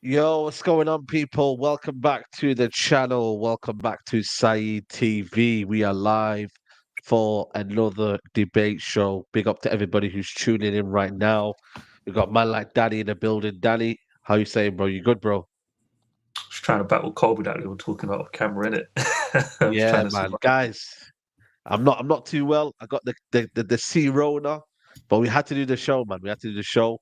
Yo, what's going on, people? Welcome back to the channel. Welcome back to Saeed TV. We are live for another debate show. Big up to everybody who's tuning in right now. We've got man like Danny in the building. Danny, how you saying, bro? You good, bro? Just trying to battle COVID that we were talking about off camera, innit? I'm just Yeah, trying to man. survive. Guys, I'm not too well. I got the C Rona, but we had to do the show, man. We had to do the show.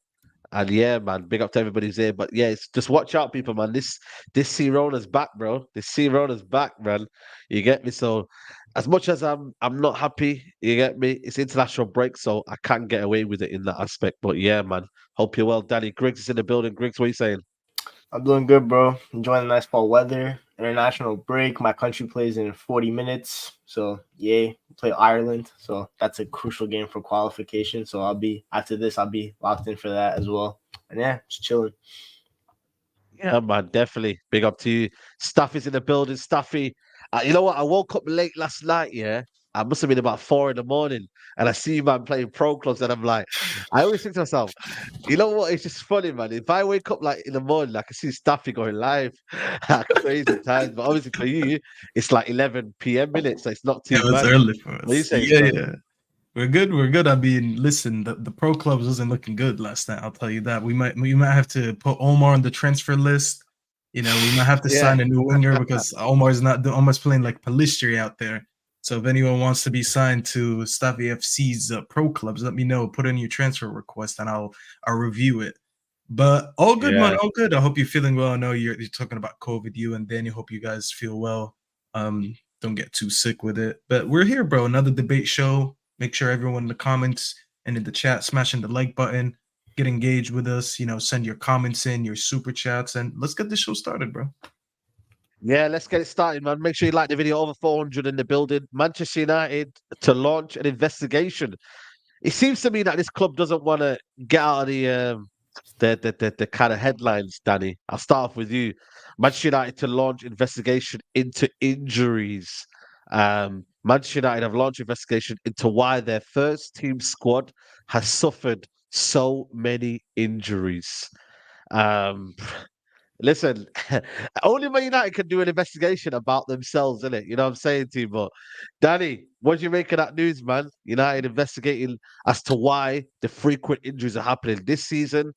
And yeah, man, big up to everybody's here. But yeah, it's just watch out, people, man. This C Rona's back, bro. This C Rona's back, man. You get me? So as much as I'm not happy, you get me? It's international break, so I can't get away with it in that aspect. But yeah, man. Hope you're well. Danny Griggs is in the building. Griggs, what are you saying? I'm doing good, bro. Enjoying the nice fall weather. International break. My country plays in 40 minutes. So, yay. Play Ireland. So, that's a crucial game for qualification. So, after this, I'll be locked in for that as well. And yeah, just chilling. Yeah, man, definitely. Big up to you. Staffy's in the building. Staffy, you know what? I woke up late last night, yeah. I must have been about 4 in the morning, and I see you, man, playing pro clubs, and I'm like, I always think to myself, you know what? It's just funny, man. If I wake up like in the morning, I can see Staffy going live at crazy times. But obviously for you, it's like 11 p.m. minutes, so it's not Yeah, too it was bad. early for What are you us. saying, Yeah, bro? yeah. We're good. We're good. I mean, listen, the pro clubs wasn't looking good last night. I'll tell you that. We might have to put Omar on the transfer list. You know, we might have to Yeah. sign a new winger because Omar's playing like Palistri out there. So if anyone wants to be signed to Stavi FC's pro clubs, let me know. Put in your transfer request and I'll review it. But all good, man. Yeah. All good. I hope you're feeling well. I know you're talking about COVID. You and Danny. Hope you guys feel well. Don't get too sick with it. But we're here, bro. Another debate show. Make sure everyone in the comments and in the chat smashing the like button. Get engaged with us. You know, send your comments in, your super chats, and let's get this show started, bro. Yeah, let's get it started, man. Make sure you like the video. Over 400 in the building. Manchester United to launch an investigation. It seems to me that this club doesn't want to get out of the kind of headlines, Danny. I'll start off with you. Manchester United to launch investigation into injuries. Manchester United have launched investigation into why their first team squad has suffered so many injuries. Um, Listen, only Man United can do an investigation about themselves, innit? You know what I'm saying to you? But Danny, what do you make of that news, man? United investigating as to why the frequent injuries are happening this season.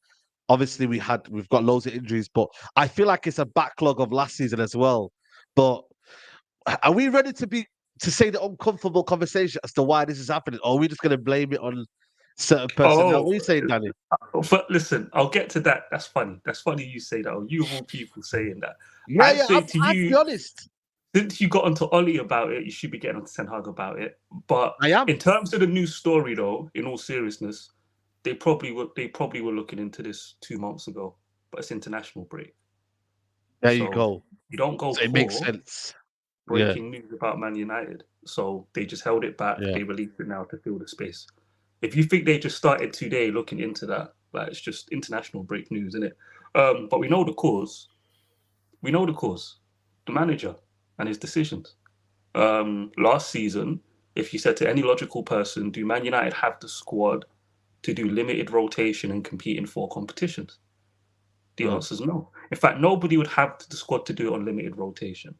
Obviously, we've got loads of injuries, but I feel like it's a backlog of last season as well. But are we ready to say the uncomfortable conversation as to why this is happening, or are we just going to blame it on certain personnel? What are Oh, you saying, Danny? but listen, I'll get to that. That's funny. That's funny you say that. Or you of all people saying that. Yeah, I yeah, say to I have to be you, honest. since you got onto Ollie about it, you should be getting onto Ten Hag about it. But I am. in terms of the news story, though, in all seriousness, they probably were looking into this 2 months ago. But it's international break, There you so go. you don't go So it makes for sense. Yeah, breaking news about Man United. So they just held it back. yeah. They released it now to fill the space. If you think they just started today looking into that, like it's just international break news, isn't it? But we know the cause. We know the cause. The manager and his decisions. Last season, if you said to any logical person, do Man United have the squad to do limited rotation and compete in 4 competitions? The Mm. answer is no. In fact, nobody would have the squad to do it on limited rotation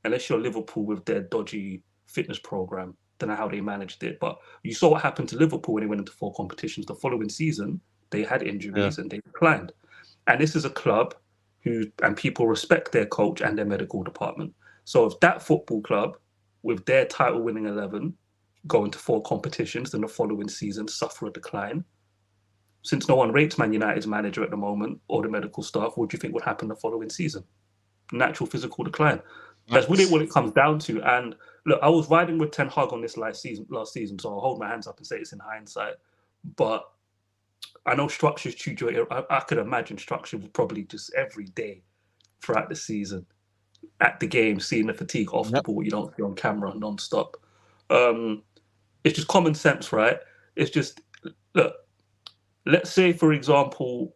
unless you're Liverpool with their dodgy fitness program. Don't know how they managed it, but you saw what happened to Liverpool when they went into 4 competitions. The following season, they had Yeah, injuries and they declined. And this is a club and people respect their coach and their medical department. So if that football club, with their title-winning 11, go into 4 competitions, then the following season suffer a decline. Since no one rates Man United's manager at the moment or the medical staff, what do you think would happen the following season? Natural physical decline. That's really facts. what it comes down to. And look, I was riding with Ten Hag on this last season, so I'll hold my hands up and say it's in hindsight. But I know structure's too. I could imagine structure was probably just every day throughout the season at the game, seeing the fatigue off the Yep. ball you don't see on camera non-stop. Um, it's just common sense, right? It's just look. Let's say, for example,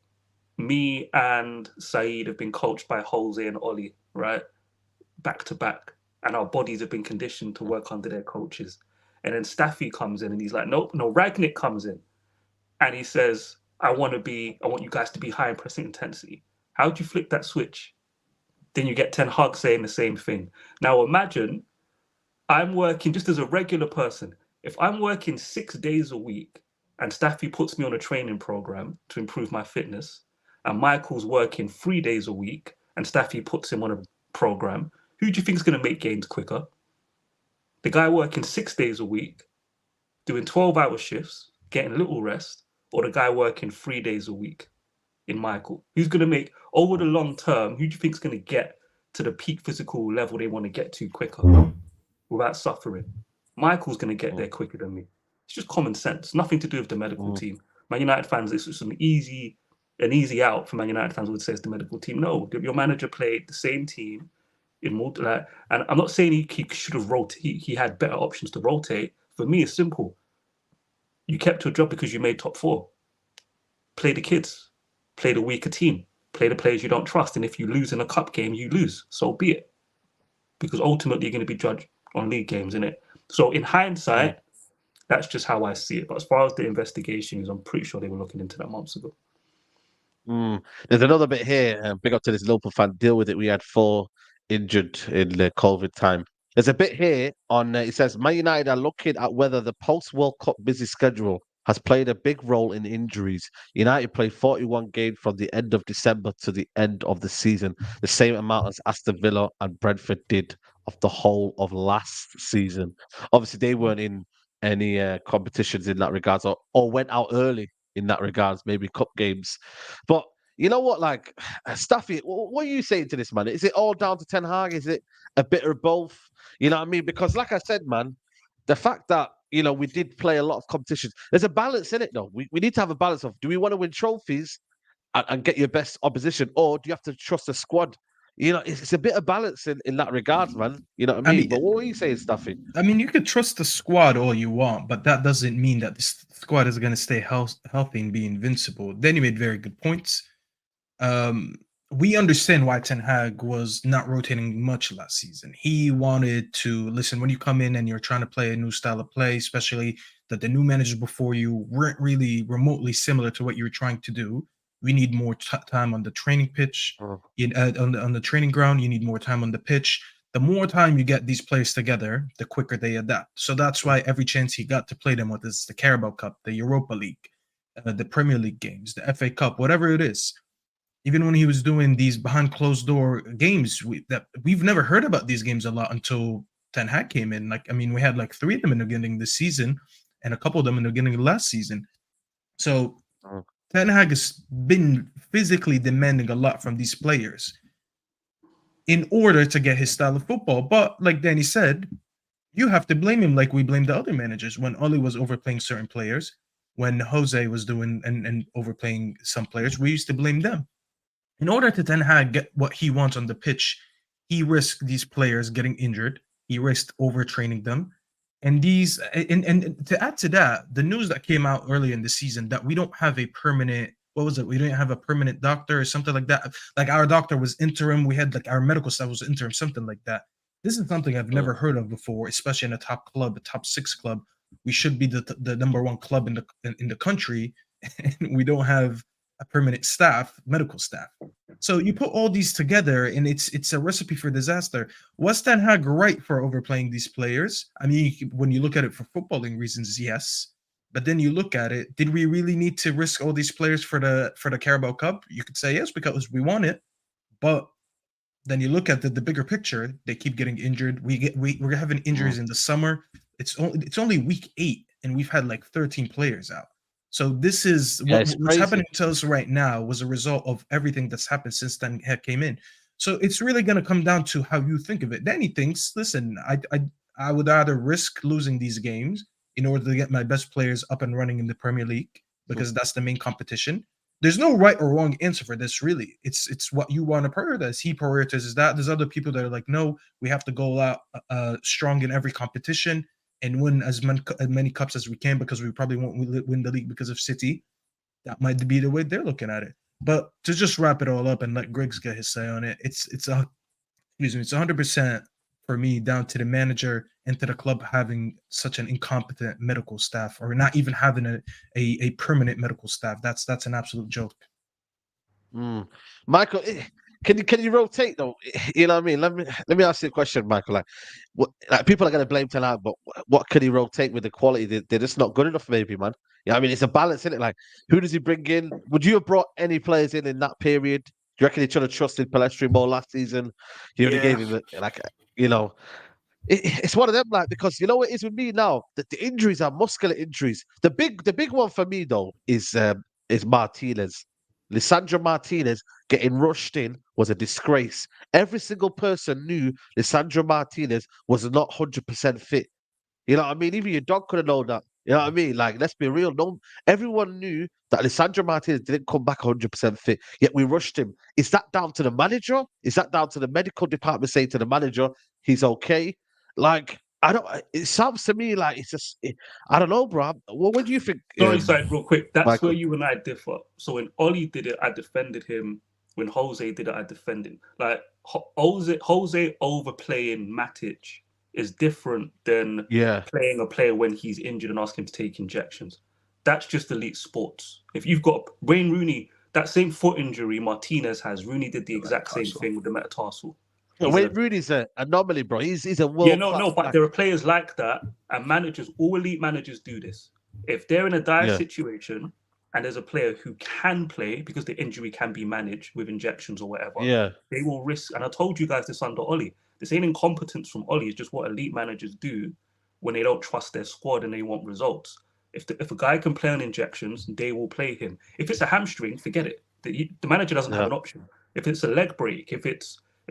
me and Saeed have been coached by Jose and Ollie, right? Back to back. And our bodies have been conditioned to work under their coaches. And then Staffy comes in and he's like, nope, no, Ragnick comes in and he says, I want you guys to be high in pressing intensity. How do you flip that switch? Then you get Ten Hag saying the same thing. Now imagine I'm working just as a regular person. If I'm working 6 days a week and Staffy puts me on a training program to improve my fitness, and Michael's working 3 days a week and Staffy puts him on a program, who do you think is going to make gains quicker? The guy working 6 days a week, doing 12-hour shifts, getting little rest, or the guy working 3 days a week in Michael? Who's going to make, over the long term, who do you think is going to get to the peak physical level they want to get to quicker without suffering? Michael's going to get there quicker than me. It's just common sense. Nothing to do with the medical team. Man United fans, it's just an easy out for Man United fans would say it's the medical team. No, your manager played the same team in multiple. And I'm not saying he should have rotated. He had better options to rotate. For me, it's simple. You kept your job because you made top 4. Play the kids. Play the weaker team. Play the players you don't trust. And if you lose in a cup game, you lose. So be it. Because ultimately, you're going to be judged on league games, innit? So in hindsight, that's just how I see it. But as far as the investigation is, I'm pretty sure they were looking into that months ago. There's another bit here. Big up to this Liverpool fan. Deal with it. We had 4 injured in the COVID time. There's a bit here on. It says Man United are looking at whether the post-World Cup busy schedule has played a big role in injuries. United played 41 games from the end of December to the end of the season, the same amount as Aston Villa and Brentford did of the whole of last season. Obviously, they weren't in any competitions in that regards, or went out early in that regards, maybe cup games. But you know what, like, Staffy, what are you saying to this, man? Is it all down to Ten Hag? Is it a bit of both? You know what I mean? Because like I said, man, the fact that, we did play a lot of competitions, there's a balance in it, though. We need to have a balance of, do we want to win trophies and get your best opposition, or do you have to trust the squad? It's a bit of balance in that regards, man. You know what I mean? But what were you saying, Staffy? I mean, you could trust the squad all you want, but that doesn't mean that the squad is going to stay healthy and be invincible. Then you made very good points. We understand why Ten Hag was not rotating much last season. He wanted to listen when you come in and you're trying to play a new style of play, especially that the new managers before you weren't really remotely similar to what you were trying to do. We need more time on the training pitch, on the training ground. You need more time on the pitch. The more time you get these players together, the quicker they adapt. So that's why every chance he got to play them, whether it's the Carabao Cup, the Europa League, the Premier League games, the FA Cup, whatever it is, even when he was doing these behind closed door games, we've never heard about these games a lot until Ten Hag came in. We had like 3 of them in the beginning of this season and a couple of them in the beginning of last season. So Ten Hag has been physically demanding a lot from these players in order to get his style of football. But like Danny said, you have to blame him like we blame the other managers. When Oli was overplaying certain players, when Jose was doing and overplaying some players, we used to blame them. In order to Ten Hag get what he wants on the pitch, he risked these players getting injured. He risked overtraining them. And to add to that, the news that came out early in the season that we don't have a permanent, we didn't have a permanent doctor or something like that. Like our doctor was interim. We had like our medical staff was interim, something like that. This is something I've never heard of before, especially in a top club, a top 6 club. We should be the number 1 club in the country, and we don't have a permanent staff, medical staff. So you put all these together, and it's a recipe for disaster. Was Ten Hag right for overplaying these players? I mean, when you look at it for footballing reasons, yes. But then you look at it, did we really need to risk all these players for the Carabao Cup? You could say yes, because we won it. But then you look at the bigger picture, they keep getting injured. We're having injuries in the summer. It's only week 8, and we've had like 13 players out. So this is what's happening to us right now was a result of everything that's happened since Ten Hag came in. So it's really going to come down to how you think of it. Danny thinks, listen, I would rather risk losing these games in order to get my best players up and running in the Premier League, because that's the main competition. There's no right or wrong answer for this, really. It's what you want to prioritize. He prioritizes that. There's other people that are like, no, we have to go out strong in every competition and win as many cups as we can, because we probably won't win the league because of City. That might be the way they're looking at it. But to just wrap it all up and let Griggs get his say on it, it's 100% for me down to the manager and to the club having such an incompetent medical staff, or not even having a permanent medical staff. That's an absolute joke. Michael, can you rotate though? You know what I mean? Let me ask you a question, Michael. Like, what like people are gonna blame Ten Hag, but what can he rotate with the quality? They're just not good enough, maybe, man. Yeah, I mean it's a balance, isn't it? Like, who does he bring in? Would you have brought any players in that period? Do you reckon he should have trusted Palestri more last season? He only gave him you know. It's one of them, like, because you know what it is with me now. The injuries are muscular injuries. The big one for me though is Martinez. Lisandro Martinez getting rushed in was a disgrace. Every single person knew Lisandro Martinez was not 100% fit. You know what I mean? Even your dog could have known that. You know what I mean? Like, let's be real. No, everyone knew that Lisandro Martinez didn't come back 100% fit, yet we rushed him. Is that down to the manager? Is that down to the medical department saying to the manager, he's okay? Like, I don't, it sounds to me like it's just, I don't know, bro. What do you think? Sorry, real quick. That's Michael? where you and I differ. So when Oli did it, I defended him. When Jose did it, I defended him. Like, Jose overplaying Matic is different than playing a player when he's injured and asking him to take injections. That's just elite sports. If you've got Wayne Rooney, that same foot injury Martinez has, Rooney did the exact same thing with the metatarsal. Wayne Rooney's an anomaly, bro. He's a world. Yeah, but there are players like that, and managers, all elite managers do this. If they're in a dire situation and there's a player who can play because the injury can be managed with injections or whatever, they will risk. And I told you guys this under Oli. This ain't incompetence from Oli. It's just what elite managers do when they don't trust their squad and they want results. If a guy can play on injections, they will play him. If it's a hamstring, forget it. The manager doesn't have an option. If it's a leg break, if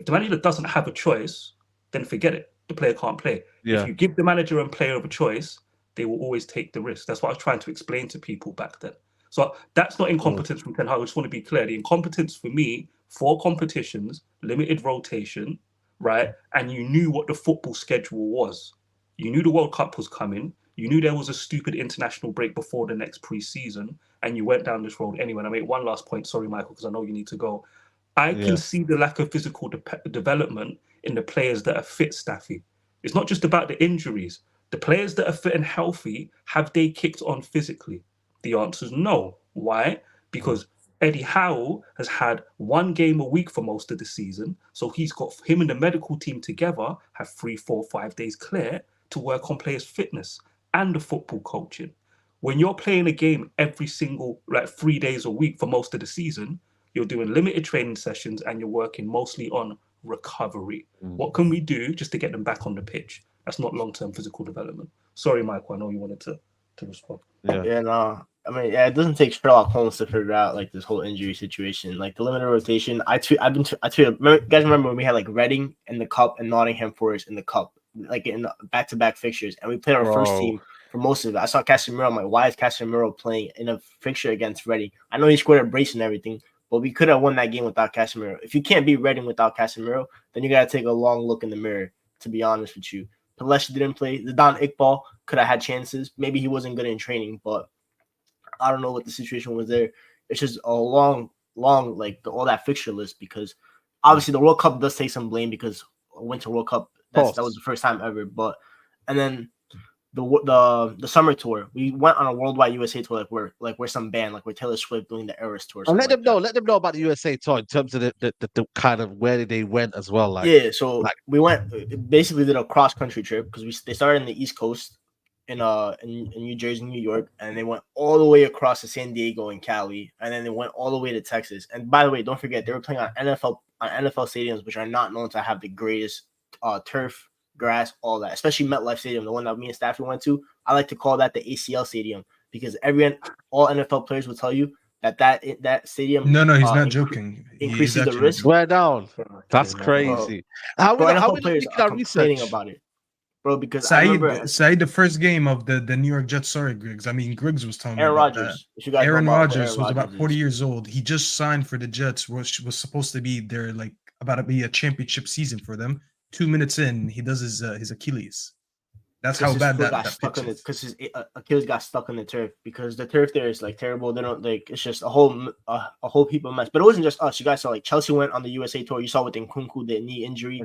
the manager doesn't have a choice, then forget it. The player can't play. If you give the manager and player a choice, they will always take the risk. That's what I was trying to explain to people back then. So that's not incompetence from Ten Hag. I just want to be clear. The incompetence for me, 4 competitions, limited rotation, right? And you knew what the football schedule was. You knew the World Cup was coming. You knew there was a stupid international break before the next pre-season, and you went down this road anyway. And I make one last point. Sorry, Michael, because I know you need to go. I can see the lack of physical development in the players that are fit, Staffy. It's not just about the injuries. The players that are fit and healthy, have they kicked on physically? The answer is no. Why? Because Eddie Howe has had 1 game a week for most of the season. So he's got him and the medical team together have 3, 4, 5 days clear to work on players' fitness and the football coaching. When you're playing a game every single, 3 days a week for most of the season, you're doing limited training sessions and you're working mostly on recovery. What can we do just to get them back on the pitch? That's not long-term physical development. Sorry, Michael, I know you wanted to respond. It doesn't take Sherlock Holmes to figure out like this whole injury situation. Like the limited rotation, I tweeted. Remember when we had like Reading in the cup and Nottingham Forest in the cup, like in back-to-back fixtures, and we played our first team for most of it. I saw Casemiro. I'm like, why is Casemiro playing in a fixture against Reading? I know he scored a brace and everything, but we could have won that game without Casemiro. If you can't beat Reading without Casemiro, then you got to take a long look in the mirror, to be honest with you. Palestra didn't play. Zidane Iqbal could have had chances. Maybe he wasn't good in training, but I don't know what the situation was there. It's just a long, all that fixture list, because obviously the World Cup does take some blame because Winter World Cup, that was the first time ever. But and then the summer tour, we went on a worldwide USA tour, like we're some band, like we're Taylor Swift doing the Eras tour. And let them know about the USA tour in terms of the kind of where they went as well. We went, basically did a cross country trip because they started in the East Coast in New Jersey, New York, and they went all the way across to San Diego and Cali, and then they went all the way to Texas. And by the way, don't forget, they were playing on NFL stadiums, which are not known to have the greatest turf, grass, all that, especially MetLife Stadium, the one that me and Stafford went to. I like to call that the ACL Stadium because all NFL players will tell you that stadium. No, he's not joking. Increases the risk. Swear down. That's crazy. How NFL we players making our complaining research about it, bro? Because Said the first game of the New York Jets. Sorry, Griggs. I mean, Griggs was telling me about Rodgers. that. Aaron Rodgers was about 40 years old. He just signed for the Jets, which was supposed to be about to be a championship season for them. 2 minutes in, he does his Achilles. That's how bad that pitch is. Because his Achilles got stuck in the turf, because the turf there is like terrible. They don't it's just a whole heap of mess. But it wasn't just us. You guys saw like Chelsea went on the USA tour. You saw what Nkunku, the knee injury.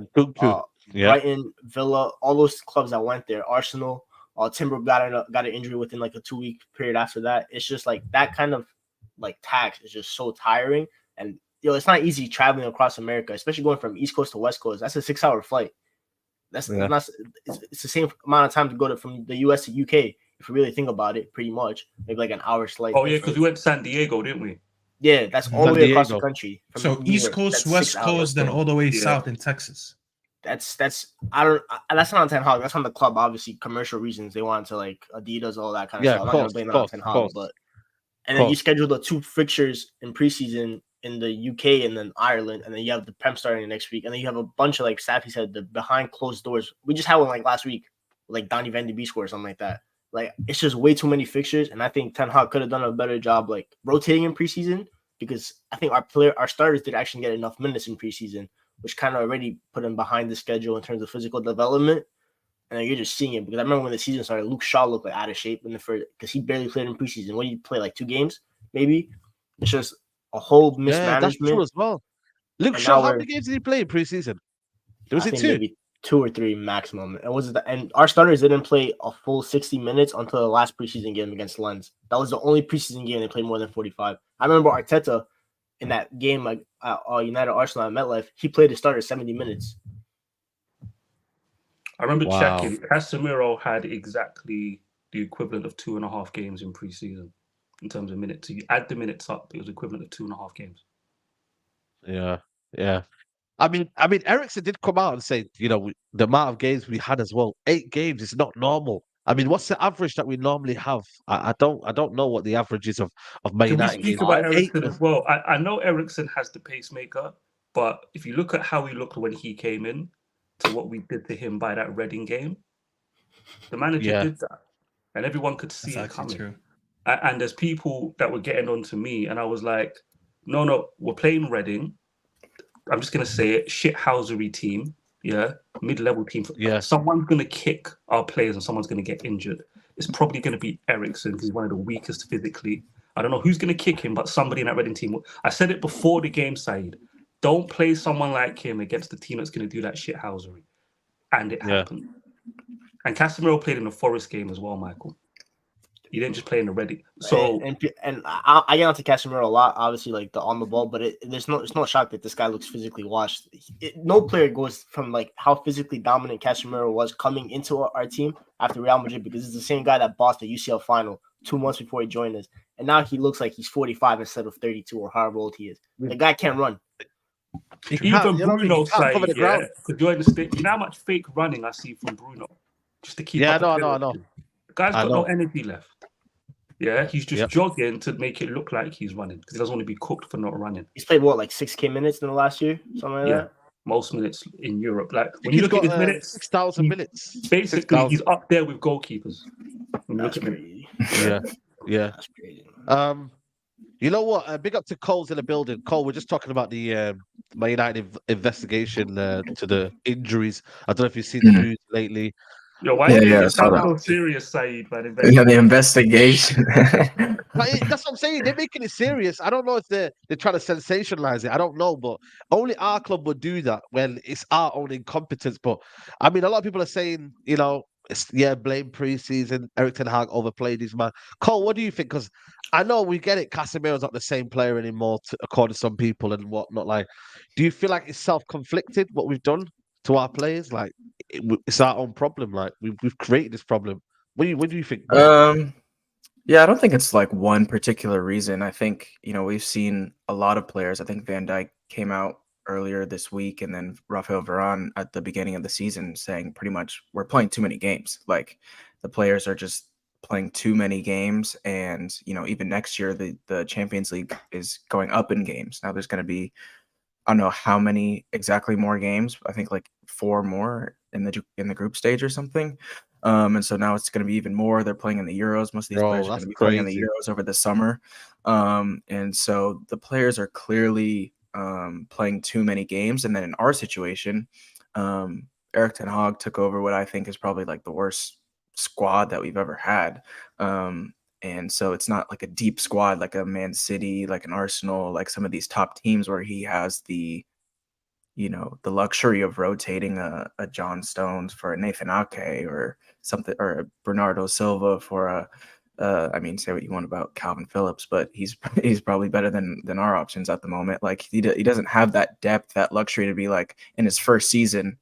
Yeah. Brighton, Villa, all those clubs that went there, Arsenal, Timber got an injury within like a 2-week period after that. It's just like that kind of like tax is just so tiring. And it's not easy traveling across America, especially going from East Coast to West Coast. That's a 6-hour flight. That's not. It's the same amount of time to go from the US to UK. If you really think about it, pretty much maybe like an hour flight. Oh yeah, because we went to San Diego, didn't we? Yeah, that's all San the way across the Diego. country. So East Coast, West Coast, then all the way south in Texas. That's that's not on Ten Hag. That's on the club. Obviously, commercial reasons. They want to like Adidas, all that kind of stuff. I'm not gonna blame that on Ten Hag, but then you schedule the 2 fixtures in preseason in the UK and then Ireland, and then you have the Prem starting the next week, and then you have a bunch of like Safi said, the behind closed doors. We just had one like last week, like Donny Van de Beek score or something like that. Like it's just way too many fixtures, and I think Ten Hag could have done a better job like rotating in preseason, because I think our starters did actually get enough minutes in preseason, which kind of already put him behind the schedule in terms of physical development. And you're just seeing it, because I remember when the season started, Luke Shaw looked like out of shape in the first, because he barely played in preseason. What did he play, like 2 games, maybe? It's just a whole mismanagement. That's true as well. Luke Shaw, how many games did he play in preseason? Was it 2? Maybe 2 or 3 maximum. And our starters didn't play a full 60 minutes until the last preseason game against Lens. That was the only preseason game they played more than 45. I remember Arteta in that game, like United Arsenal at MetLife, he played his starter 70 minutes. I remember checking. Casemiro had exactly the equivalent of 2.5 games in preseason in terms of minutes. So you add the minutes up, it was equivalent of 2.5 games. Yeah. I mean, Eriksen did come out and say, the amount of games we had as well, 8 games is not normal. I mean, what's the average that we normally have? I don't know what the average is of Man United. Can we speak about Eriksen as well? I know Eriksen has the pacemaker, but if you look at how he looked when he came in to what we did to him by that Reading game, the manager did that, and everyone could see it coming. True. And there's people that were getting on to me, and I was like, no, we're playing Reading. I'm just going to say it, shithousery team, mid-level team. Someone's going to kick our players and someone's going to get injured. It's probably going to be Eriksen because he's one of the weakest physically. I don't know who's going to kick him, but somebody in that Reading team. I said it before the game, Saeed. Don't play someone like him against the team that's going to do that shithousery. And it happened. And Casemiro played in the Forest game as well, Michael. He didn't just play in the Reading. So and I get onto Casemiro a lot, obviously, like the on the ball, but it's no shock that this guy looks physically washed. No player goes from like how physically dominant Casemiro was coming into our team after Real Madrid, because it's the same guy that bossed the UCL final 2 months before he joined us, and now he looks like he's 45 instead of 32 or however old he is. The guy can't run. Even Bruno side, because you're in the state. You know how much fake running I see from Bruno just to keep up. I know. The guy's got no energy left. Yeah, he's just jogging to make it look like he's running because he doesn't want to be cooked for not running. He's played like 6K minutes in the last year, something like that. Most minutes in Europe. Like when you look at his minutes, 6,000 minutes. Basically, 6,000. He's up there with goalkeepers. That's crazy. Yeah. That's crazy. You know what? Big up to Cole's in the building. Cole, we're just talking about the Man United investigation to the injuries. I don't know if you've seen the news lately. Yo, why do you sound so serious, Saeed? Man, the investigation. That's what I'm saying. They're making it serious. I don't know if they're trying to sensationalize it. I don't know, but only our club would do that when it's our own incompetence. But I mean, a lot of people are saying, blame preseason. Erik ten Hag overplayed his man. Cole, what do you think? Because I know we get it. Casemiro's not the same player anymore, according to some people and whatnot. Like, do you feel like it's self-conflicted what we've done to our players? Like, it's our own problem. Like, we've created this problem. What do you think? Yeah, I don't think it's like one particular reason. I think, we've seen a lot of players. I think Van Dijk came out earlier this week, and then Rafael Varane at the beginning of the season saying pretty much we're playing too many games. Like, the players are just playing too many games, and even next year the Champions League is going up in games. Now there's going to be, I don't know how many exactly more games. I think like 4 more in the group stage or something. And so now it's going to be even more. They're playing in the Euros. Most of these players are going to be playing in the Euros over the summer. And so the players are clearly playing too many games. And then in our situation, Erik ten Hag took over what I think is probably like the worst squad that we've ever had. And so it's not like a deep squad, like a Man City, like an Arsenal, like some of these top teams where he has the, the luxury of rotating a John Stones for a Nathan Ake or something, or a Bernardo Silva for I mean, say what you want about Calvin Phillips, but he's probably better than our options at the moment. Like he doesn't have that depth, that luxury to be like in his first season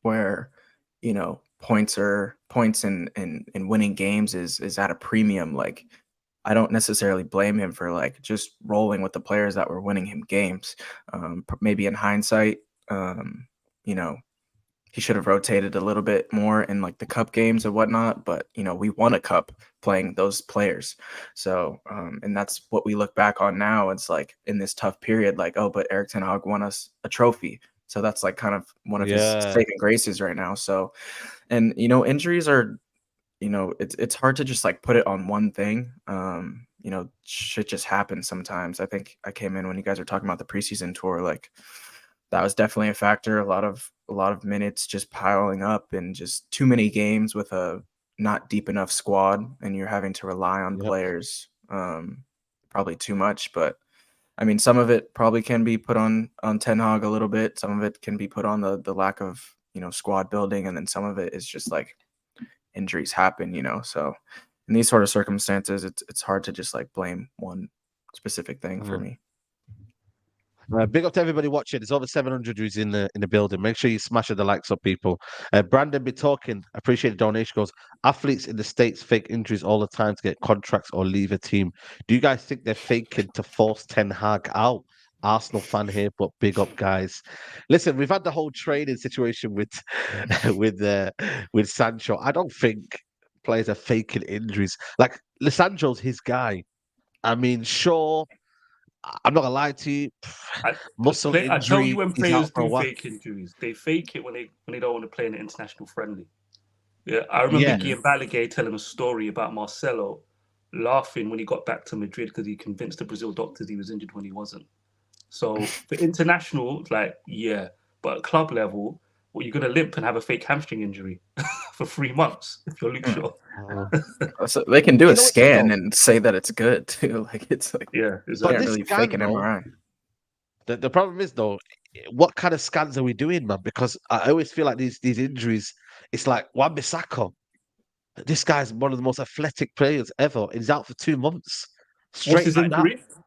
where points and winning games is at a premium. Like I don't necessarily blame him for like just rolling with the players that were winning him games. Maybe in hindsight, he should have rotated a little bit more in like the cup games and whatnot, but we won a cup playing those players. So and that's what we look back on now. It's like in this tough period, like, oh, but Erik ten Hag won us a trophy. So that's like kind of one of his saving graces right now. So, and injuries are, it's hard to just like put it on one thing. Shit just happens sometimes. I think I came in when you guys were talking about the preseason tour, like that was definitely a factor. A lot of minutes just piling up and just too many games with a not deep enough squad, and you're having to rely on players probably too much. But I mean, some of it probably can be put on Ten Hag a little bit. Some of it can be put on the lack of squad building, and then some of it is just like injuries happen. So in these sort of circumstances, it's hard to just like blame one specific thing for me. Big up to everybody watching. There's over 700 who's in the building. Make sure you smash the likes up, people. Brandon be talking. Appreciate the donation. Goes, athletes in the States fake injuries all the time to get contracts or leave a team. Do you guys think they're faking to force Ten Hag out? Arsenal fan here, but big up, guys. Listen, we've had the whole training situation with with Sancho. I don't think players are faking injuries. Like Lisandro's his guy. I mean, sure. I'm not gonna lie to you. Muscle injury. I tell you when he's out players for a do while. fake injuries, they fake it when they don't want to play in an international friendly. Yeah, I remember Guillaume Balaguer telling a story about Marcelo laughing when he got back to Madrid because he convinced the Brazil doctors he was injured when he wasn't. So for international, like but at club level, you're gonna limp and have a fake hamstring injury for 3 months if you're Luke Shaw. So they can do a scan and say that it's good too. Like it's like exactly. But can't really fake an MRI. The problem is though, what kind of scans are we doing, man? Because I always feel like these injuries, it's like Wan-Bissaka. This guy's one of the most athletic players ever. He's out for 2 months. Straight What's his like injury? That.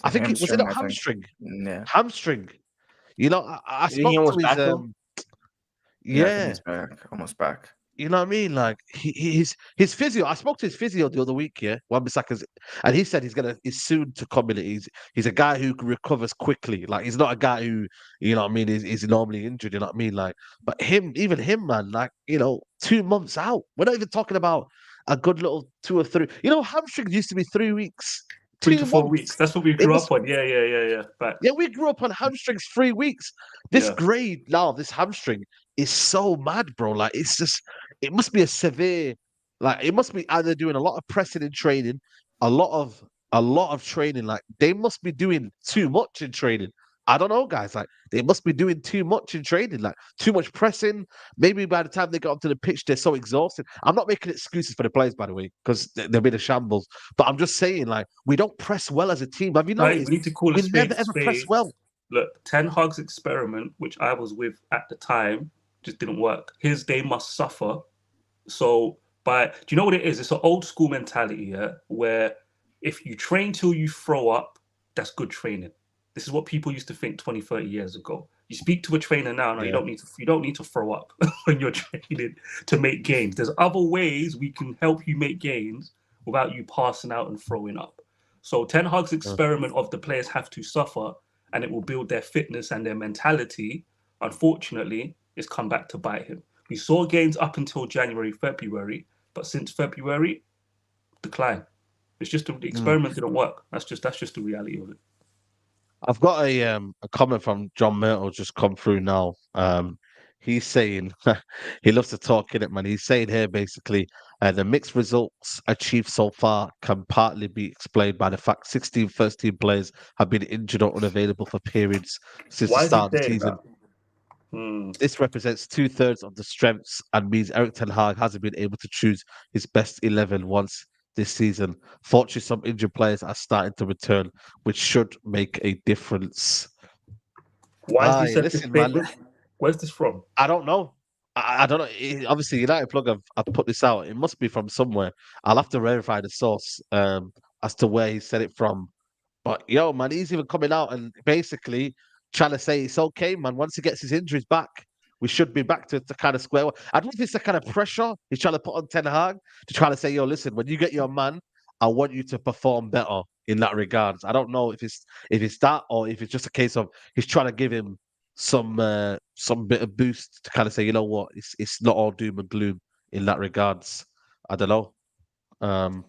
I think it was a hamstring. Yeah, hamstring. I spoke to his I think he's back, almost back. You know what I mean? Like his physio. I spoke to his physio the other week, Wan-Bissaka's, and he said he's soon to come in. He's a guy who recovers quickly. Like he's not a guy who, you know what I mean, is normally injured. You know what I mean? Like, but even him, man, like 2 months out. We're not even talking about a good little 2 or 3. Hamstrings used to be 3 weeks. 3 to 4 weeks. That's what we grew up on. Yeah. But yeah, we grew up on hamstrings 3 weeks. This grade now, this hamstring is so mad, bro. Like it must be a severe, like it must be either doing a lot of pressing in training, a lot of training. Like they must be doing too much in training. I don't know, guys. Like they must be doing too much in training, like too much pressing. Maybe by the time they get onto the pitch, they're so exhausted. I'm not making excuses for the players, by the way, because they've been a shambles. But I'm just saying, like, we don't press well as a team. Have you noticed? We need to call we never ever press well. Look, Ten Hag's experiment, which I was with at the time, just didn't work. They must suffer. So, do you know what it is? It's an old school mentality, where if you train till you throw up, that's good training. This is what people used to think 20, 30 years ago. You speak to a trainer now, you don't need to throw up when you're training to make gains. There's other ways we can help you make gains without you passing out and throwing up. So Ten Hag's experiment of the players have to suffer and it will build their fitness and their mentality, unfortunately, is come back to bite him. We saw gains up until January, February, but since February, decline. It's just the experiment didn't work. That's just the reality of it. I've got a comment from John Myrtle just come through now. He's saying he loves to talk in it, man. He's saying here basically the mixed results achieved so far can partly be explained by the fact 16 first-team players have been injured or unavailable for periods since the start of the season. This represents 2/3 of the strengths and means Erik ten Hag hasn't been able to choose his best 11 once this season. Fortunately, some injured players are starting to return, which should make a difference. Why is Aye, this a listen, man. statement? Where's this from? I don't know. I don't know. Obviously, United Plug have put this out. It must be from somewhere. I'll have to verify the source as to where he said it from. But yo, man, he's even coming out and basically trying to say it's okay, man. Once he gets his injuries back, we should be back to kind of square one. I don't know if it's the kind of pressure he's trying to put on Ten Hag to try to say, yo, listen, when you get your man, I want you to perform better in that regards. I don't know if it's that or if it's just a case of he's trying to give him some bit of boost to kind of say, you know what, it's not all doom and gloom in that regards. I don't know.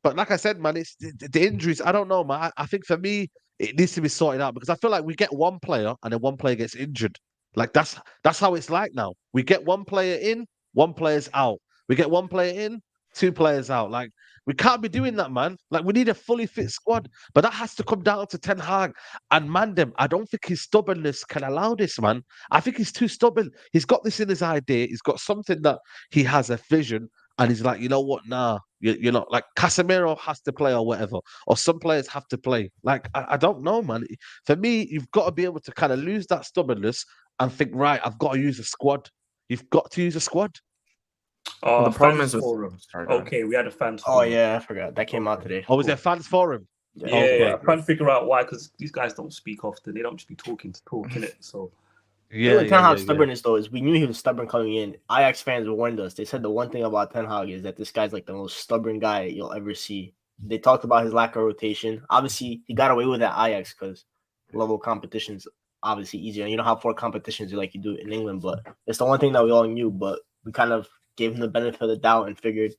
But like I said, man, it's the injuries. I don't know, man. I think for me, it needs to be sorted out because I feel like we get one player and then one player gets injured. Like that's how it's like now. We get one player in, one player's out. We get one player in, two players out. Like we can't be doing that, man. Like we need a fully fit squad, but that has to come down to Ten Hag and Mandem. I don't think his stubbornness can allow this, man. I think he's too stubborn. He's got this in his idea. He's got something that he has a vision, and he's like, you know what? Nah, you're not. Like Casemiro has to play or whatever, or some players have to play. Like I don't know, man. For me, you've got to be able to kind of lose that stubbornness and think, right, I've got to use a squad. You've got to use a squad. Well, the problem Fans is with forum. sorry, go ahead. Okay, we had a fans Oh forum. yeah, I forgot that came out today. Or was there fans forum? Yeah, Okay. I'm trying to figure out why, because these guys don't speak often. They don't just be talking to talk, innit? So Yeah, Ten Hag's stubbornness though is we knew he was stubborn coming in. Ajax fans warned us. They said the one thing about Ten Hag is that this guy's like the most stubborn guy you'll ever see. They talked about his lack of rotation. Obviously, he got away with that Ajax because level competitions obviously easier. You know how 4 competitions you do in England, but it's the one thing that we all knew. But we kind of gave him the benefit of the doubt and figured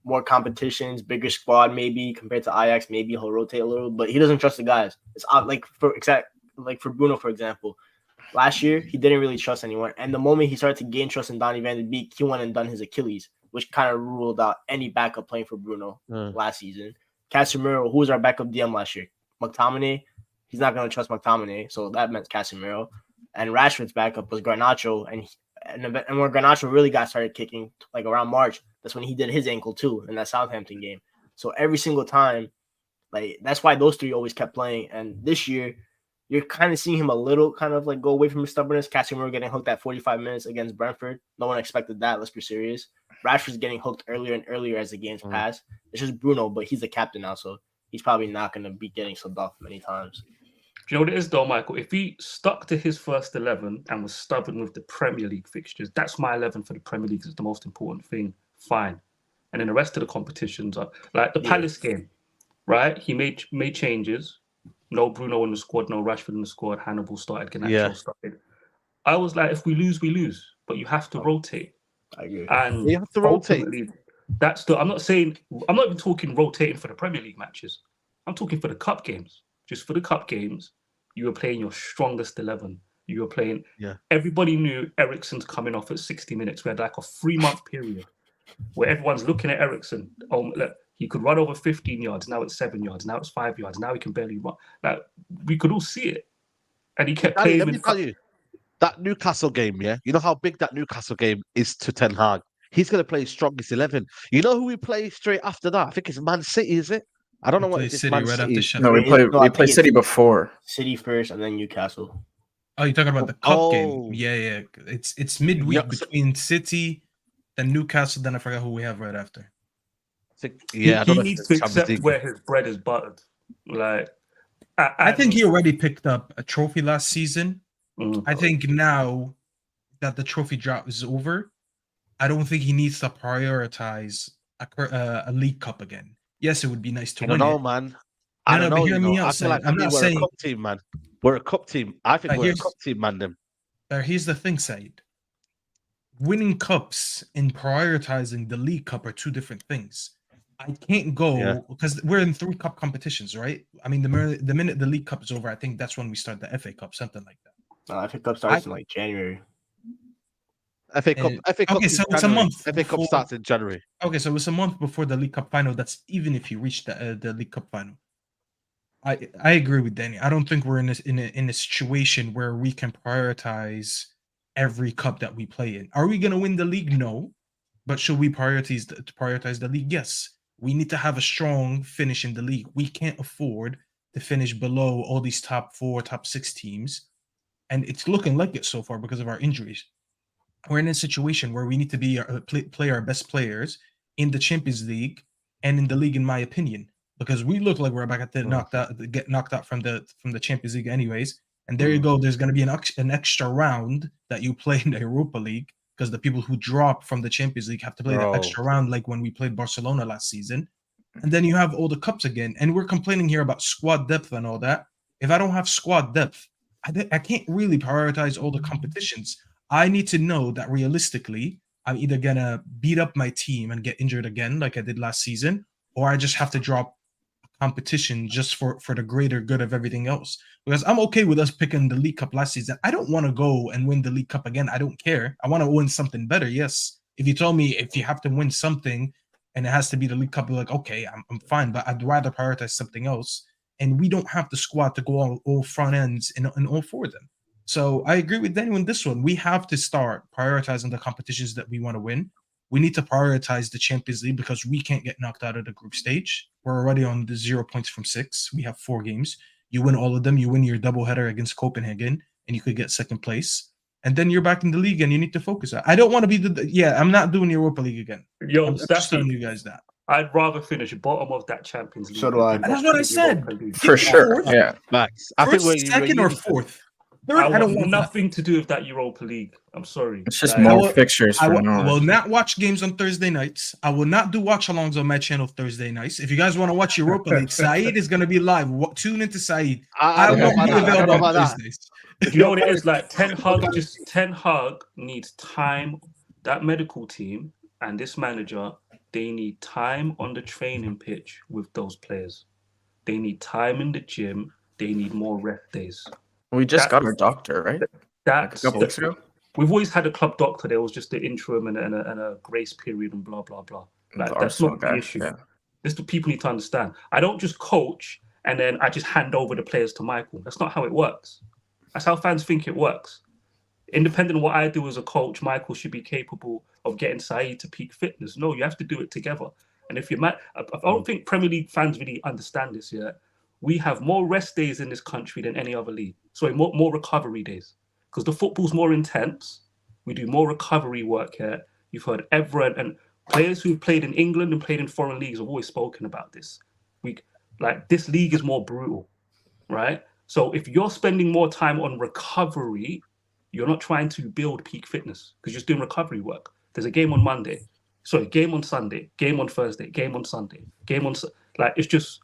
more competitions, bigger squad maybe compared to Ajax. Maybe he'll rotate a little, but he doesn't trust the guys. It's like for Bruno, for example. Last year, he didn't really trust anyone. And the moment he started to gain trust in Donny van de Beek, he went and done his Achilles, which kind of ruled out any backup playing for Bruno last season. Casemiro, who was our backup DM last year? McTominay, he's not going to trust McTominay, so that meant Casemiro. And Rashford's backup was Garnacho, and when Garnacho really got started kicking, like around March, that's when he did his ankle too in that Southampton game. So every single time, like that's why those 3 always kept playing. And this year, you're kind of seeing him a little kind of like go away from his stubbornness. Casemiro getting hooked at 45 minutes against Brentford. No one expected that. Let's be serious. Rashford's getting hooked earlier and earlier as the games pass. It's just Bruno, but he's the captain now, so he's probably not going to be getting subbed off many times. do you know what it is though, Michael? If he stuck to his first 11 and was stubborn with the Premier League fixtures, that's my 11 for the Premier League. Is the most important thing. Fine. And then the rest of the competitions are like the Palace game, right? He made changes. No Bruno in the squad, no Rashford in the squad. Hannibal started, Garnacho started. I was like, if we lose, we lose. But you have to rotate. I agree. And You have to rotate. That's I'm not even talking rotating for the Premier League matches. I'm talking for the cup games. Just for the cup games, you were playing your strongest 11. You were playing. Yeah. Everybody knew Eriksen's coming off at 60 minutes. We had like a 3-month period where everyone's looking at Eriksen. Oh, look, he could run over 15 yards. Now it's 7 yards. Now it's 5 yards. Now he can barely run. Like we could all see it, and he kept playing. Let me tell you, that Newcastle game, yeah. You know how big that Newcastle game is to Ten Hag. He's going to play his strongest 11. You know who we play straight after that? I think it's Man City, is it? I don't know what it's City Man right City. after Sheffield. No, we play City before. City first and then Newcastle. Oh, you're talking about the cup game? Yeah. It's midweek between City, then Newcastle, then I forgot who we have right after. He needs to accept where his bread is buttered. Like, I think he already picked up a trophy last season. I think now that the trophy drop is over, I don't think he needs to prioritize a League Cup again. Yes, it would be nice to win. I don't know, man. I don't know. But hear me out. I feel like I'm not saying we're a cup team, man. We're a cup team. I think we're a cup team, man. Here's the thing, Said. Winning cups and prioritizing the League Cup are 2 different things. I can't go because we're in 3 cup competitions, right? I mean, the minute the League Cup is over, I think that's when we start the FA Cup, something like that. FA Cup starts in like January. FA Cup. Okay, so it's a month. FA Cup starts in January. Okay, so it's a month before the League Cup final. That's even if you reach the League Cup final. I agree with Danny. I don't think we're in a situation where we can prioritize every cup that we play in. Are we gonna win the league? No, but should we prioritize the league? Yes. We need to have a strong finish in the league. We can't afford to finish below all these top 4, top 6 teams and it's looking like it so far because of our injuries. We're in a situation where we need to be play our best players in the Champions League and in the league, in my opinion, because we look like we're about to get knocked out from the Champions League anyways. And there you go. There's going to be an extra round that you play in the Europa League because the people who drop from the Champions League have to play that extra round, like when we played Barcelona last season. And then you have all the cups again. And we're complaining here about squad depth and all that. If I don't have squad depth, I can't really prioritize all the competitions. I need to know that realistically, I'm either going to beat up my team and get injured again like I did last season, or I just have to drop competition just for the greater good of everything else. Because I'm okay with us picking the League Cup last season. I don't want to go and win the League Cup again. I don't care. I want to win something better, yes. If you told me if you have to win something and it has to be the League Cup, I'm like, okay, I'm fine, but I'd rather prioritize something else. And we don't have the squad to go all front ends in all four of them. So I agree with Daniel in this one. We have to start prioritizing the competitions that we want to win. We need to prioritize the Champions League because we can't get knocked out of the group stage. We're already on the 0 points from 6. We have 4 games. You win all of them. You win your doubleheader against Copenhagen, and you could get second place. And then you're back in the league, and you need to focus. I don't want to be I'm not doing Europa League again. I'm just telling you guys that. I'd rather finish bottom of that Champions League. So do I. That's what I said. For sure. Yeah. Max, I think First, second, or fourth. Third, I don't want want nothing to do with that Europa League. I'm sorry. It's just more fixtures. I will not watch games on Thursday nights. I will not do watch-alongs on my channel Thursday nights. If you guys want to watch Europa League, Saeed is going to be live. Tune into Saeed. I won't be available on Thursdays. You know what it is? Like Ten Hag needs time. That medical team and this manager, they need time on the training pitch with those players. They need time in the gym. They need more rest days. We just got our doctor, right? That's a couple weeks ago. We've always had a club doctor. There was just the interim and a grace period and blah blah blah. Like that's not the issue. Yeah. This the people need to understand. I don't just coach and then I just hand over the players to Michael. That's not how it works. That's how fans think it works. Independent of what I do as a coach, Michael should be capable of getting Saeed to peak fitness. No, you have to do it together. And if you're I don't think Premier League fans really understand this yet. We have more rest days in this country than any other league. Sorry, more recovery days. Because the football's more intense. We do more recovery work here. You've heard Everett and players who've played in England and played in foreign leagues have always spoken about this. This league is more brutal, right? So if you're spending more time on recovery, you're not trying to build peak fitness because you're just doing recovery work. There's a game on Monday. Sorry, game on Sunday, game on Thursday, game on Sunday, game on... it's just...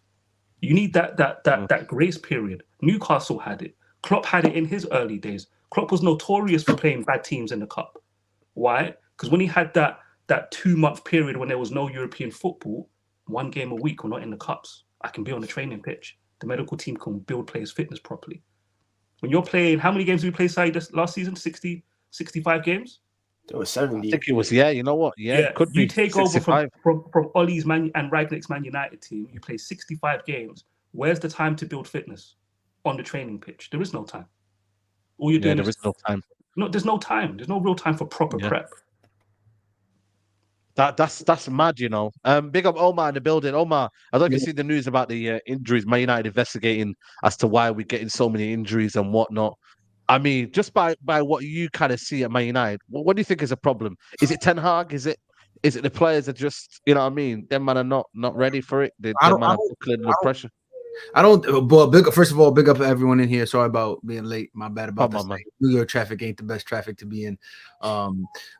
You need that grace period. Newcastle had it. Klopp had it in his early days. Klopp was notorious for playing bad teams in the cup. Why? Because when he had that 2-month period when there was no European football, 1 game a week or not in the cups, I can be on the training pitch. The medical team can build players' fitness properly. When you're playing, how many games did we play Saeed last season? 60, 65 games? There was 70. I think it was, you know what? Yeah, it could be. You take 65. over from Ollie's and Ragnick's Man United team, you play 65 games. Where's the time to build fitness? On the training pitch. There is no time. All you're doing there is no time. No, there's no time. There's no real time for proper prep. That's mad, you know. Big up Omar in the building. Omar, I don't know if you've seen the news about the injuries. Man United investigating as to why we're getting so many injuries and whatnot. I mean, just by what you kind of see at Man United, what do you think is a problem? Is it Ten Hag? Is it the players are just, you know what I mean? Them man are not ready for it. Them man are buckling the pressure. I don't. But first of all, big up everyone in here. Sorry about being late. My bad about this. New York traffic ain't the best traffic to be in.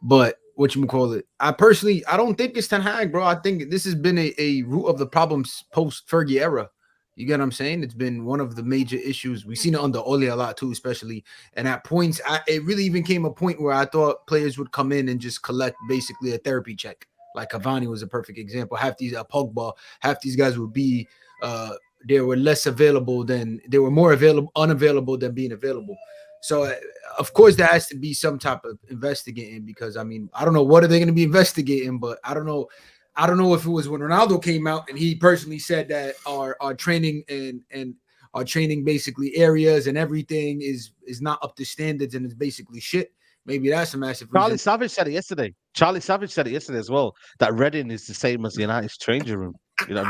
But whatchamacallit, I don't think it's Ten Hag, bro. I think this has been a root of the problems post Fergie era. You get what I'm saying? It's been one of the major issues. We've seen it under Ole a lot too, especially. And at points, it really even came a point where I thought players would come in and just collect basically a therapy check. Like Cavani was a perfect example. Half these Pogba, half these guys would be they were less available than they were more unavailable than being available. So of course there has to be some type of investigating, because I mean, I don't know what are they going to be investigating, but I don't know if it was when Ronaldo came out and he personally said that our training and our training basically areas and everything is not up to standards and it's basically shit. Maybe that's a massive reason. Charlie Savage said it yesterday. As well, that Reading is the same as United's changing room. We get